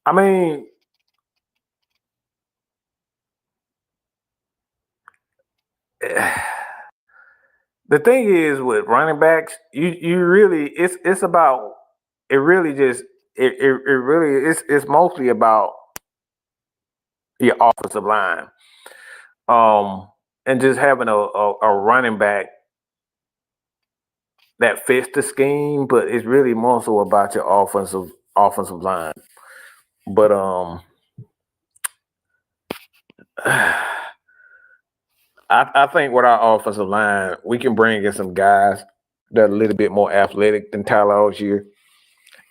I mean, the thing is with running backs, you really it's about it really just it really it's mostly about your offensive line. And just having a running back that fits the scheme, but it's really more so about your offensive line. But I think with our offensive line, we can bring in some guys that are a little bit more athletic than Tyler Algier,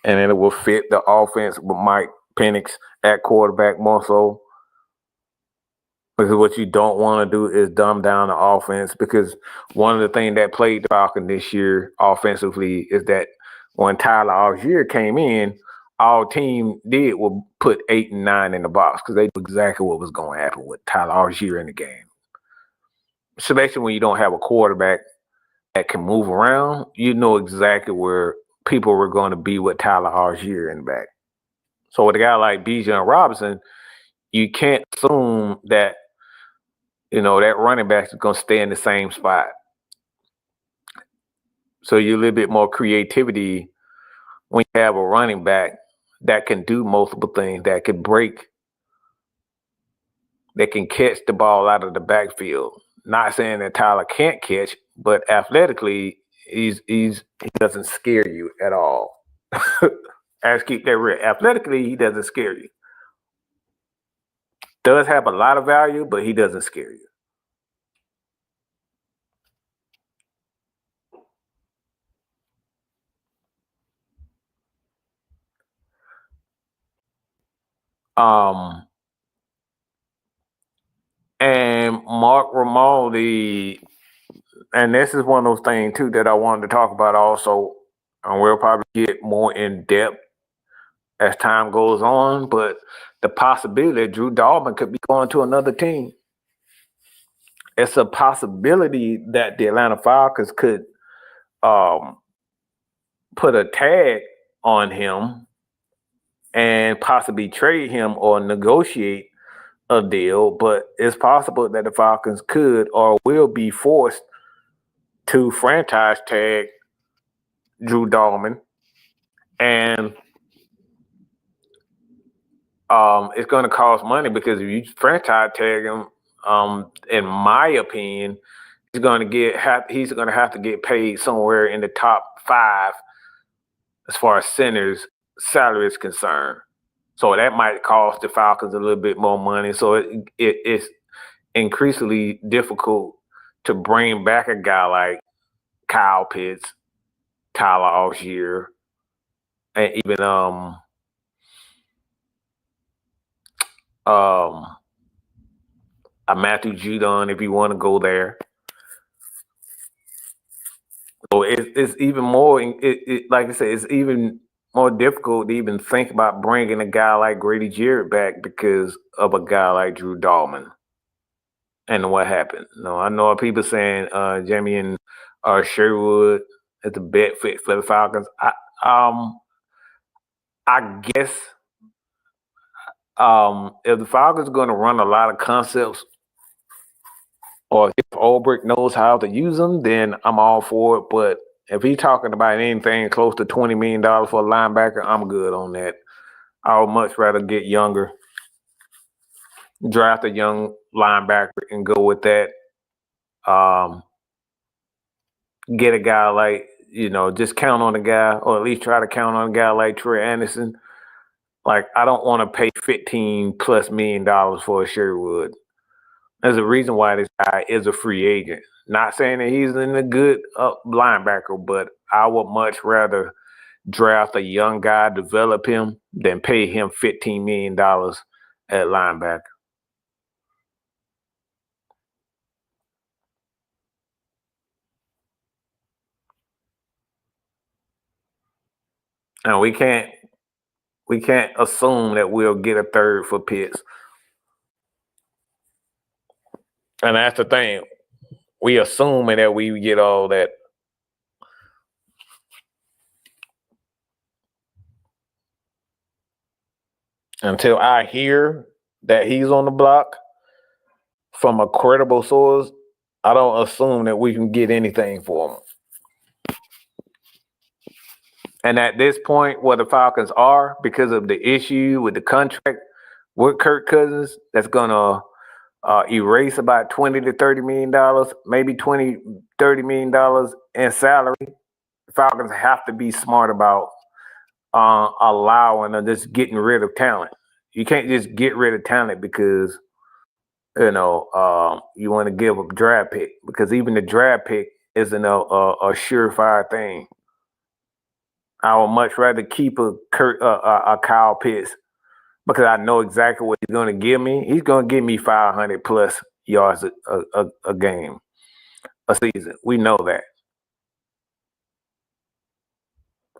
and then it will fit the offense with Mike Penix at quarterback more so. Because what you don't want to do is dumb down the offense. Because one of the things that played the Falcons this year offensively is that when Tyler Algier came in, our team did was put 8 and 9 in the box because they knew exactly what was going to happen with Tyler Algier in the game. Especially when you don't have a quarterback that can move around, you know exactly where people were going to be with Tyler Algier in the back. So with a guy like Bijan Robinson, you can't assume that that running back is going to stay in the same spot. So you're a little bit more creativity when you have a running back that can do multiple things, that can break, that can catch the ball out of the backfield. Not saying that Tyler can't catch, but athletically, he doesn't scare you at all. Let's keep that real. Athletically, he doesn't scare you. Does have a lot of value, but he doesn't scare you. And Mark Romaldi, and this is one of those things too that I wanted to talk about also, and we'll probably get more in depth as time goes on, but the possibility that Drew Dalman could be going to another team. It's a possibility that the Atlanta Falcons could put a tag on him and possibly trade him or negotiate a deal, but it's possible that the Falcons could or will be forced to franchise tag Drew Dalman, and it's going to cost money because if you franchise tag him, in my opinion, he's going to have to get paid somewhere in the top 5 as far as centers salary is concerned. So that might cost the Falcons a little bit more money. So it's increasingly difficult to bring back a guy like Kyle Pitts, Tyler Algier, and even a Matthew Judon if you want to go there. So it's even more. Like I said, it's even more difficult to even think about bringing a guy like Grady Jarrett back because of a guy like Drew Dahlman and what happened. No, I know people saying Jamie and Sherwood is a bet fit for the Falcons. I guess if the Falcons are going to run a lot of concepts, or if Ulbrich knows how to use them, then I'm all for it. But if he's talking about anything close to $20 million for a linebacker, I'm good on that. I would much rather get younger, draft a young linebacker and go with that. Get a guy like, just count on a guy, or at least try to count on a guy like Trey Anderson. Like, I don't want to pay $15+ million for a Sherwood. There's a reason why this guy is a free agent. Not saying that he's in a good linebacker, but I would much rather draft a young guy, develop him, than pay him $15 million at linebacker. And we can't assume that we'll get a third for Pitts. And that's the thing. We assuming that we get all that. Until I hear that he's on the block from a credible source, I don't assume that we can get anything for him. And at this point, where the Falcons are, because of the issue with the contract with Kirk Cousins, that's going to erase about $20 to $30 million, maybe $20-30 million in salary. The Falcons have to be smart about allowing or just getting rid of talent. You can't just get rid of talent because you want to give a draft pick, because even the draft pick isn't a surefire thing. I would much rather keep a Kyle Pitts, because I know exactly what he's going to give me. He's going to give me 500+ yards a game, a season. We know that.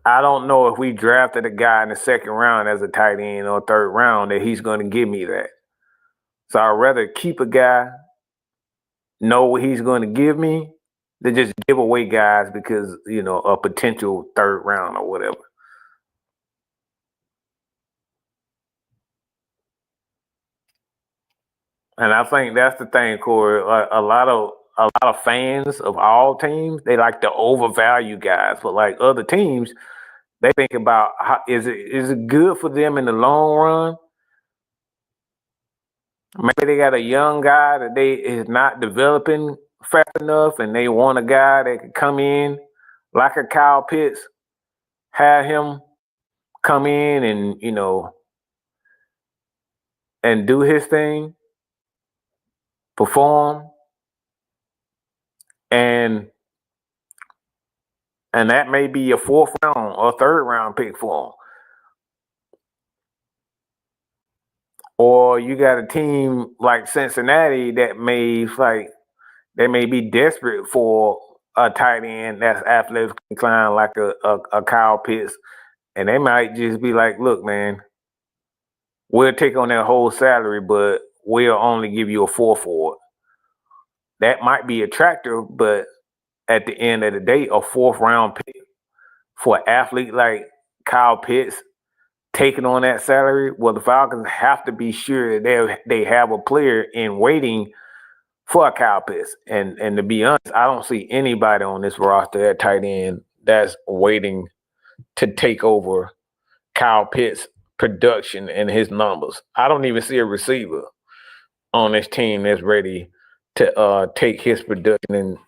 I don't know if we drafted a guy in the second round as a tight end or third round that he's going to give me that. So I'd rather keep a guy, know what he's going to give me, than just give away guys because, a potential third round or whatever. And I think that's the thing, Corey. A lot of fans of all teams, they like to overvalue guys, but like other teams, they think about is it good for them in the long run? Maybe they got a young guy that they is not developing fast enough, and they want a guy that can come in like a Kyle Pitts, have him come in and and do his thing, perform, and that may be a fourth round or third round pick for him. Or you got a team like Cincinnati that may be desperate for a tight end that's athletic inclined like a Kyle Pitts, and they might just be like, look, man, we'll take on that whole salary, but we'll only give you a 4 for it. That might be attractive, but at the end of the day, a fourth round pick for an athlete like Kyle Pitts taking on that salary, well, the Falcons have to be sure that they have a player in waiting for a Kyle Pitts. And to be honest, I don't see anybody on this roster at tight end that's waiting to take over Kyle Pitts' production and his numbers. I don't even see a receiver on this team that's ready to take his production, and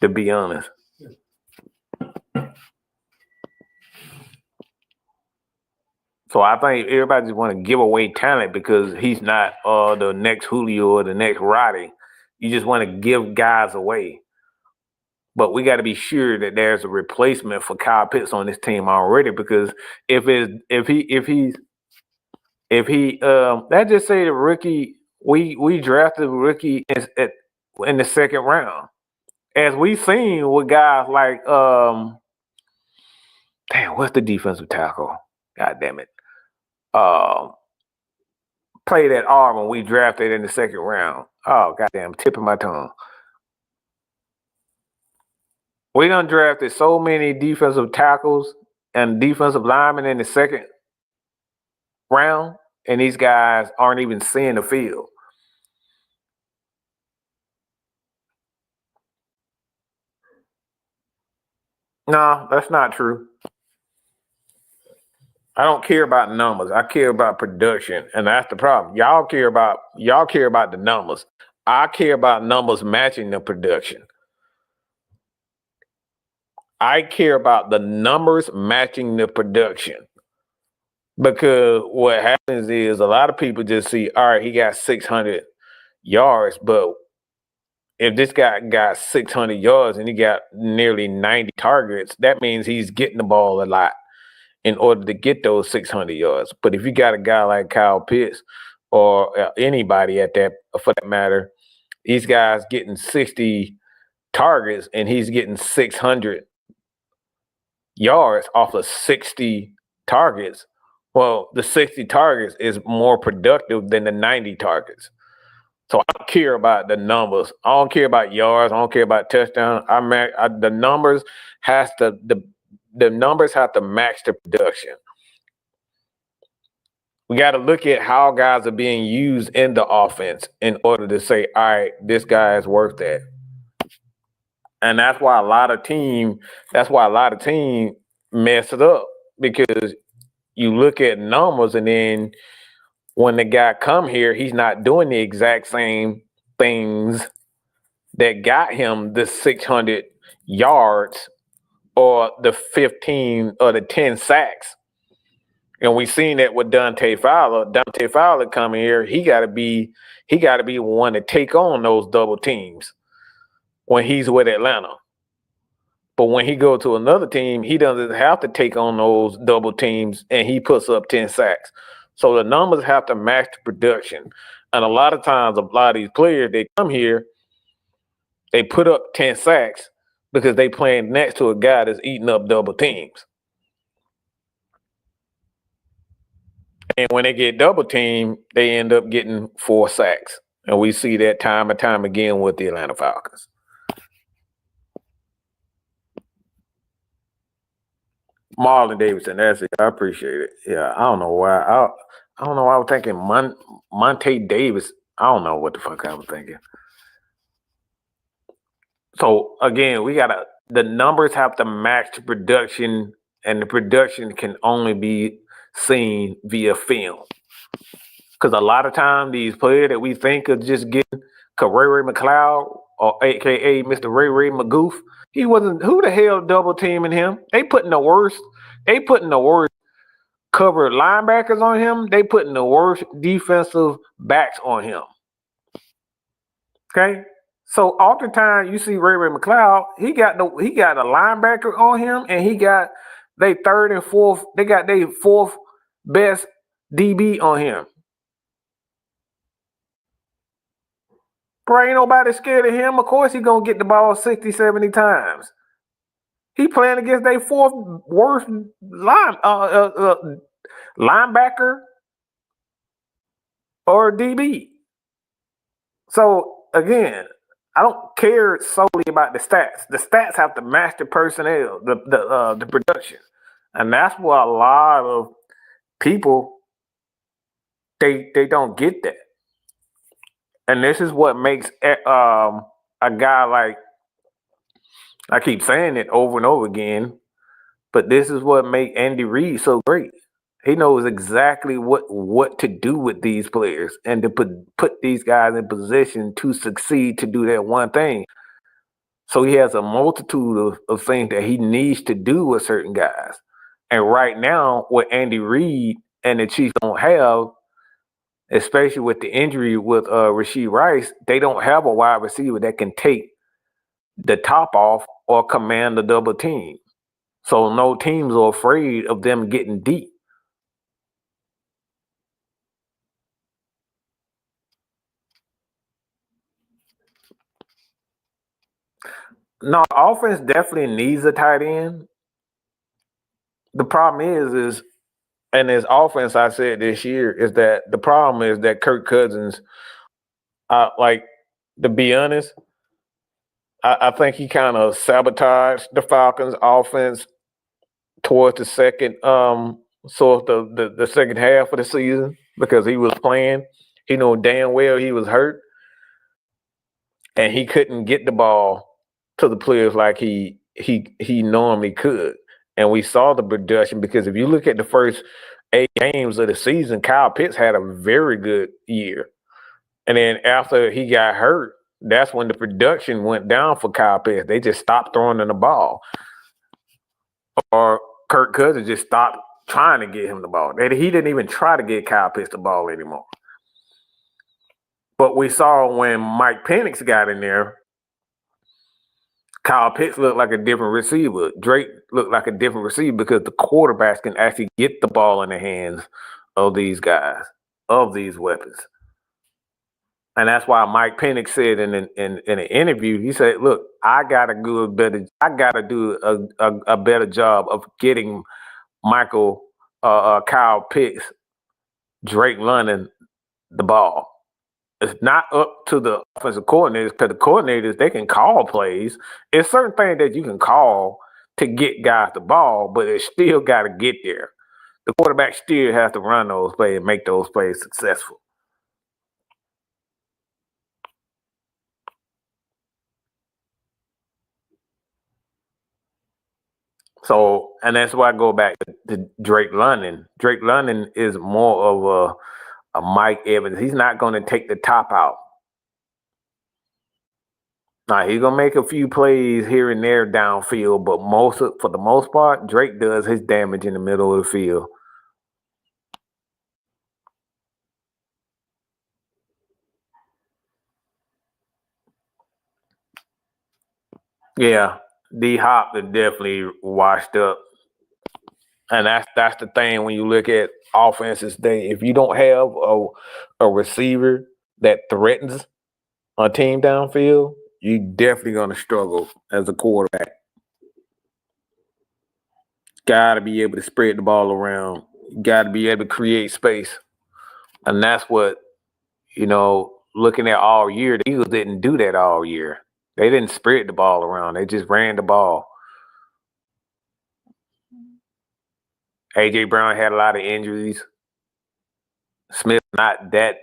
to be honest. So I think everybody just want to give away talent because he's not the next Julio or the next Roddy. You just want to give guys away. But we got to be sure that there's a replacement for Kyle Pitts on this team already. Because if he let's just say the rookie, we drafted a rookie in the second round, as we've seen with guys like what's the defensive tackle? God damn it. Play that arm when we drafted in the second round. Oh, goddamn, tipping my tongue. We done drafted so many defensive tackles and defensive linemen in the second round, and these guys aren't even seeing the field. No, that's not true. I don't care about numbers. I care about production, and that's the problem. Y'all care about the numbers. I care about numbers matching the production. I care about the numbers matching the production. Because what happens is a lot of people just see, all right, he got 600 yards, but if this guy got 600 yards and he got nearly 90 targets, that means he's getting the ball a lot in order to get those 600 yards. But if you got a guy like Kyle Pitts or anybody at that, for that matter, these guys getting 60 targets and he's getting 600 yards off of 60 targets. Well, the 60 targets is more productive than the 90 targets. So I don't care about the numbers. I don't care about yards. I don't care about touchdowns. The numbers the numbers have to match the production. We got to look at how guys are being used in the offense in order to say, all right, this guy is worth that. And that's why a lot of teams mess it up, because you look at numbers and then when the guy come here, he's not doing the exact same things that got him the 600 yards or the 15 or the 10 sacks. And we've seen that with Dante Fowler. Dante Fowler coming here, he got to be one to take on those double teams when he's with Atlanta. But when he goes to another team, he doesn't have to take on those double teams, and he puts up 10 sacks. So the numbers have to match the production. And a lot of times, a lot of these players, they come here, they put up 10 sacks because they playing next to a guy that's eating up double teams. And when they get double teamed, they end up getting 4 sacks. And we see that time and time again with the Atlanta Falcons. Marlon Davidson, that's it. I appreciate it. Yeah, I don't know why. I don't know why I was thinking Monte Davis. I don't know what the fuck I was thinking. So again, the numbers have to match the production, and the production can only be seen via film. Because a lot of times these players that we think are just getting Ray McLeod or AKA Mr. Ray Magoof, he wasn't. Who the hell double teaming him? They putting the worst covered linebackers on him. They putting the worst defensive backs on him. Okay, so oftentimes you see Ray McLeod, he got a linebacker on him, and he got they third and fourth. They got their fourth best DB on him. Bro, ain't nobody scared of him. Of course he gonna get the ball 60, 70 times. He playing against their fourth worst linebacker or DB. So again, I don't care solely about the stats. The stats have to match the personnel, the production, and that's what a lot of people they don't get that. And this is what makes a guy like, I keep saying it over and over again, but this is what makes Andy Reid so great. He knows exactly what to do with these players and to put these guys in position to succeed, to do that one thing. So he has a multitude of things that he needs to do with certain guys. And right now, with Andy Reid and the Chiefs don't have, especially with the injury with Rashee Rice, they don't have a wide receiver that can take the top off or command the double team. So no teams are afraid of them getting deep. No, offense definitely needs a tight end. The problem is, and this offense I said this year is that the problem is that Kirk Cousins, like to be honest, I think he kind of sabotaged the Falcons offense towards the second the second half of the season because he was playing. He knew damn well he was hurt and he couldn't get the ball to the players like he normally could. And we saw the production because if you look at the first 8 games of the season, Kyle Pitts had a very good year. And then after he got hurt, that's when the production went down for Kyle Pitts. They just stopped throwing him the ball. Or Kirk Cousins just stopped trying to get him the ball. He didn't even try to get Kyle Pitts the ball anymore. But we saw when Mike Penix got in there, Kyle Pitts looked like a different receiver. Drake looked like a different receiver because the quarterbacks can actually get the ball in the hands of these guys, of these weapons. And that's why Mike Penix said in an interview, he said, "Look, I gotta do a better job of getting Kyle Pitts, Drake London the ball. It's not up to the offensive coordinators because the coordinators, they can call plays. It's certain things that you can call to get guys the ball, but it still got to get there. The quarterback still has to run those plays and make those plays successful." So, and that's why I go back to Drake London. Drake London is more of a Mike Evans. He's not going to take the top out. Now he's gonna make a few plays here and there downfield, but for the most part, Drake does his damage in the middle of the field. Yeah, D Hop is definitely washed up, and that's the thing when you look at offenses. If you don't have a receiver that threatens a team downfield, you definitely gonna struggle as a quarterback. Got to be able to spread the ball around. Got to be able to create space, and that's what looking at all year. The Eagles didn't do that all year. They didn't spread the ball around. They just ran the ball. A.J. Brown had a lot of injuries. Smith not that.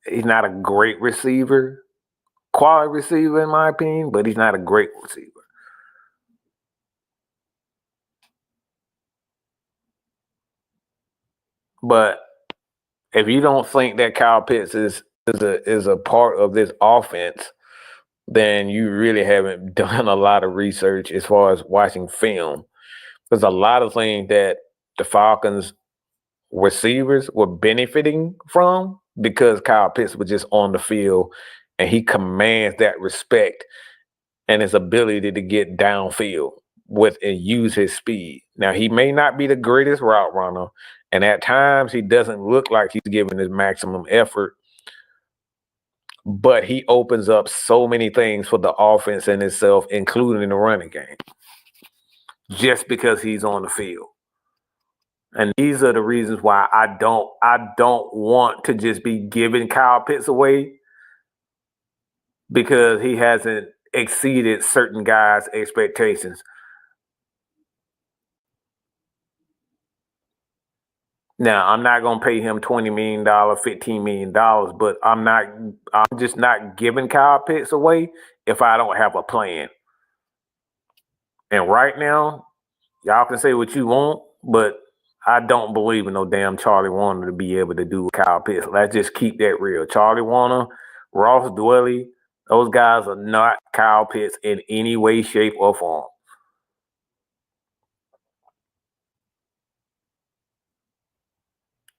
He's not a great receiver, quality receiver in my opinion, but he's not a great receiver. But if you don't think that Kyle Pitts is a part of this offense, then you really haven't done a lot of research as far as watching film. There's a lot of things that the Falcons receivers were benefiting from because Kyle Pitts was just on the field and he commands that respect and his ability to get downfield and use his speed. Now, he may not be the greatest route runner, and at times he doesn't look like he's giving his maximum effort, but he opens up so many things for the offense in itself, including the running game, just because he's on the field. And these are the reasons why I don't want to just be giving Kyle Pitts away because he hasn't exceeded certain guys' expectations. Now, I'm not going to pay him $20 million, $15 million, but I'm just not giving Kyle Pitts away if I don't have a plan. And right now, y'all can say what you want, but I don't believe in no damn Charlie Warner to be able to do Kyle Pitts. Let's just keep that real. Charlie Warner, Ross Dwelly, those guys are not Kyle Pitts in any way, shape, or form.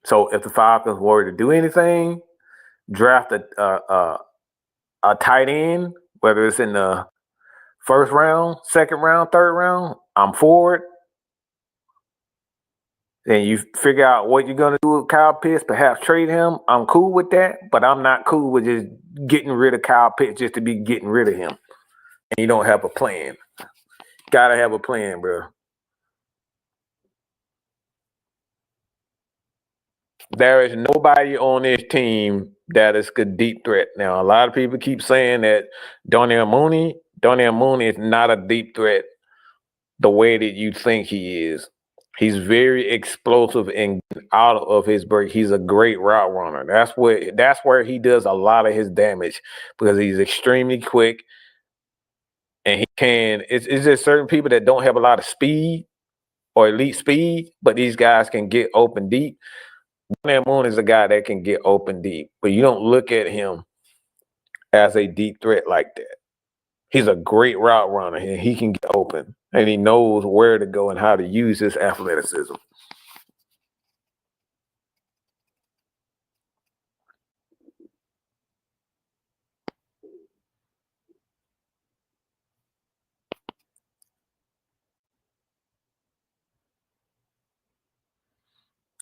So if the Falcons were to do anything, draft a tight end, whether it's in the first round, second round, third round, I'm for it. And you figure out what you're gonna do with Kyle Pitts, perhaps trade him. I'm cool with that, but I'm not cool with just getting rid of Kyle Pitts just to be getting rid of him. And you don't have a plan. Gotta have a plan, bro. There is nobody on this team that is a deep threat. Now, a lot of people keep saying that Darnell Mooney is not a deep threat the way that you think he is. He's very explosive and out of his break. He's a great route runner. That's where he does a lot of his damage because he's extremely quick and he can. It's just certain people that don't have a lot of speed or elite speed, but these guys can get open deep. Darnell Mooney is a guy that can get open deep, but you don't look at him as a deep threat like that. He's a great route runner and he can get open and he knows where to go and how to use his athleticism.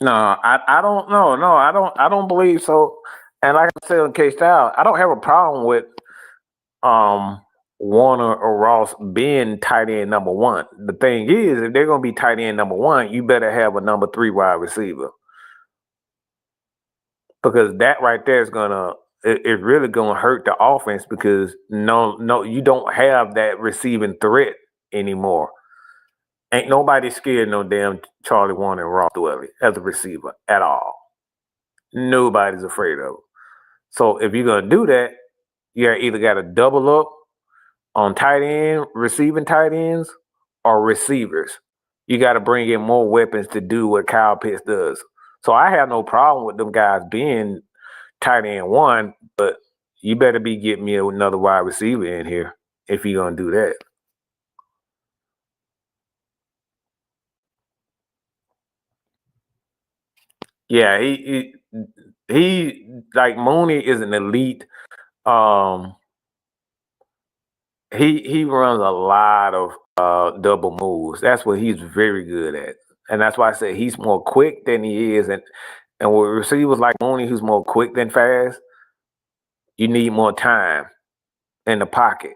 No, I don't know. No, I don't believe so. And like I said on K Style, I don't have a problem with Warner or Ross being tight end number one. The thing is, if they're gonna be tight end number one, you better have a number 3 wide receiver. Because that right there is it's really gonna hurt the offense because no, you don't have that receiving threat anymore. Ain't nobody scared no damn Charlie Warner and Ross Dwelly as a receiver at all. Nobody's afraid of it. So if you're gonna do that, you either gotta double up on tight end, receiving tight ends, or receivers. You gotta bring in more weapons to do what Kyle Pitts does. So I have no problem with them guys being tight end one, but you better be getting me another wide receiver in here if you're gonna do that. Yeah, he like Mooney is an elite. Um, he runs a lot of double moves. That's what he's very good at, and that's why I say he's more quick than he is. And with receivers like Mooney, who's more quick than fast, you need more time in the pocket.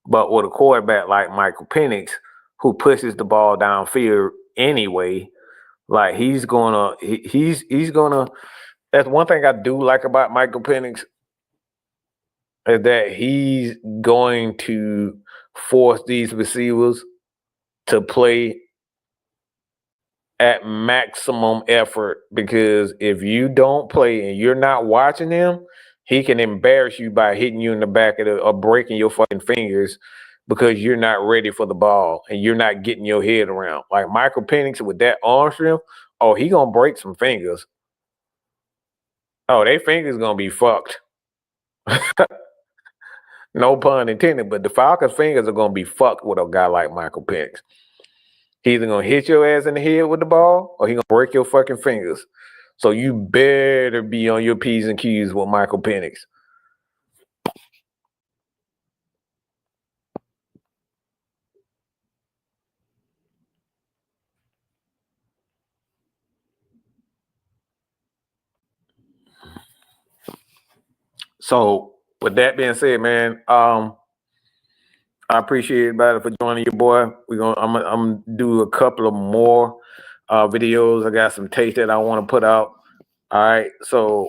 But with a quarterback like Michael Penix, who pushes the ball downfield anyway, like he's gonna. That's one thing I do like about Michael Penix is that he's going to force these receivers to play at maximum effort because if you don't play and you're not watching him, he can embarrass you by hitting you in the back of the or breaking your fucking fingers because you're not ready for the ball and you're not getting your head around. Like Michael Penix with that arm strength, oh, he gonna break some fingers. Oh, their fingers gonna be fucked. No pun intended, but the Falcons' fingers are gonna be fucked with a guy like Michael Penix. He's either gonna hit your ass in the head with the ball or he gonna break your fucking fingers. So you better be on your P's and Q's with Michael Penix. So with that being said, man, I appreciate everybody for joining your boy. I'm gonna do a couple of more videos. I got some tape that I want to put out. All right, so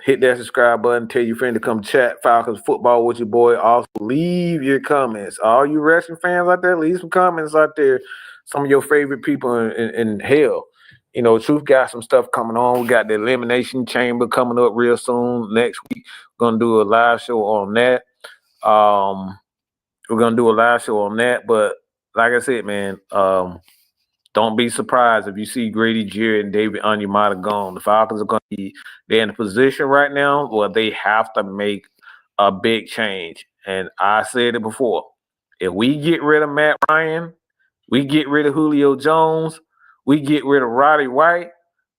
hit that subscribe button. Tell your friend to come chat Falcons football with your boy. Also, leave your comments. All you wrestling fans out there, leave some comments out there. Some of your favorite people in hell. You know, Truth got some stuff coming on. We got the Elimination Chamber coming up real soon. Next week, we're gonna do a live show on that. We're gonna do a live show on that. But like I said, man, don't be surprised if you see Grady, Jared, and David Onyemata gone. The Falcons are going to be they're in a position right now where they have to make a big change. And I said it before. If we get rid of Matt Ryan, we get rid of Julio Jones, we get rid of Roddy White,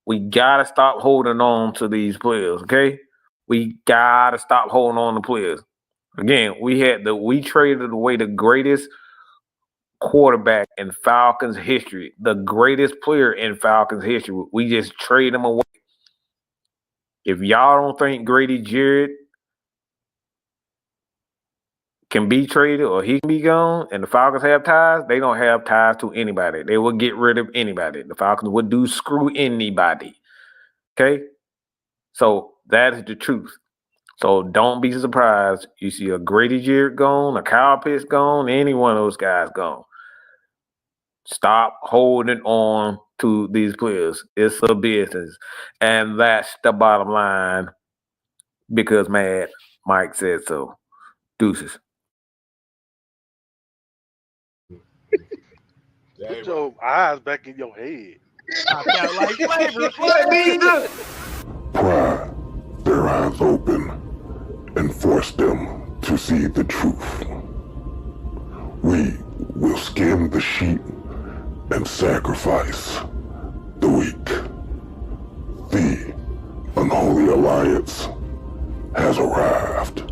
we gotta stop holding on to these players, okay? We gotta stop holding on to players. Again, we traded away the greatest quarterback in Falcons history, the greatest player in Falcons history. We just trade him away. If y'all don't think Grady Jarrett can be traded or he can be gone and the Falcons have ties, they don't have ties to anybody. They will get rid of anybody. The Falcons would do screw anybody. Okay? So that is the truth. So don't be surprised you see a Grady Jarrett gone, a Kyle Pitts gone, any one of those guys gone. Stop holding on to these players. It's a business. And that's the bottom line because Mad Mike said so. Deuces.
Put your eyes back in your head.
Pry their eyes open and force them to see the truth. We will skin the sheep and sacrifice the weak. The unholy alliance has arrived.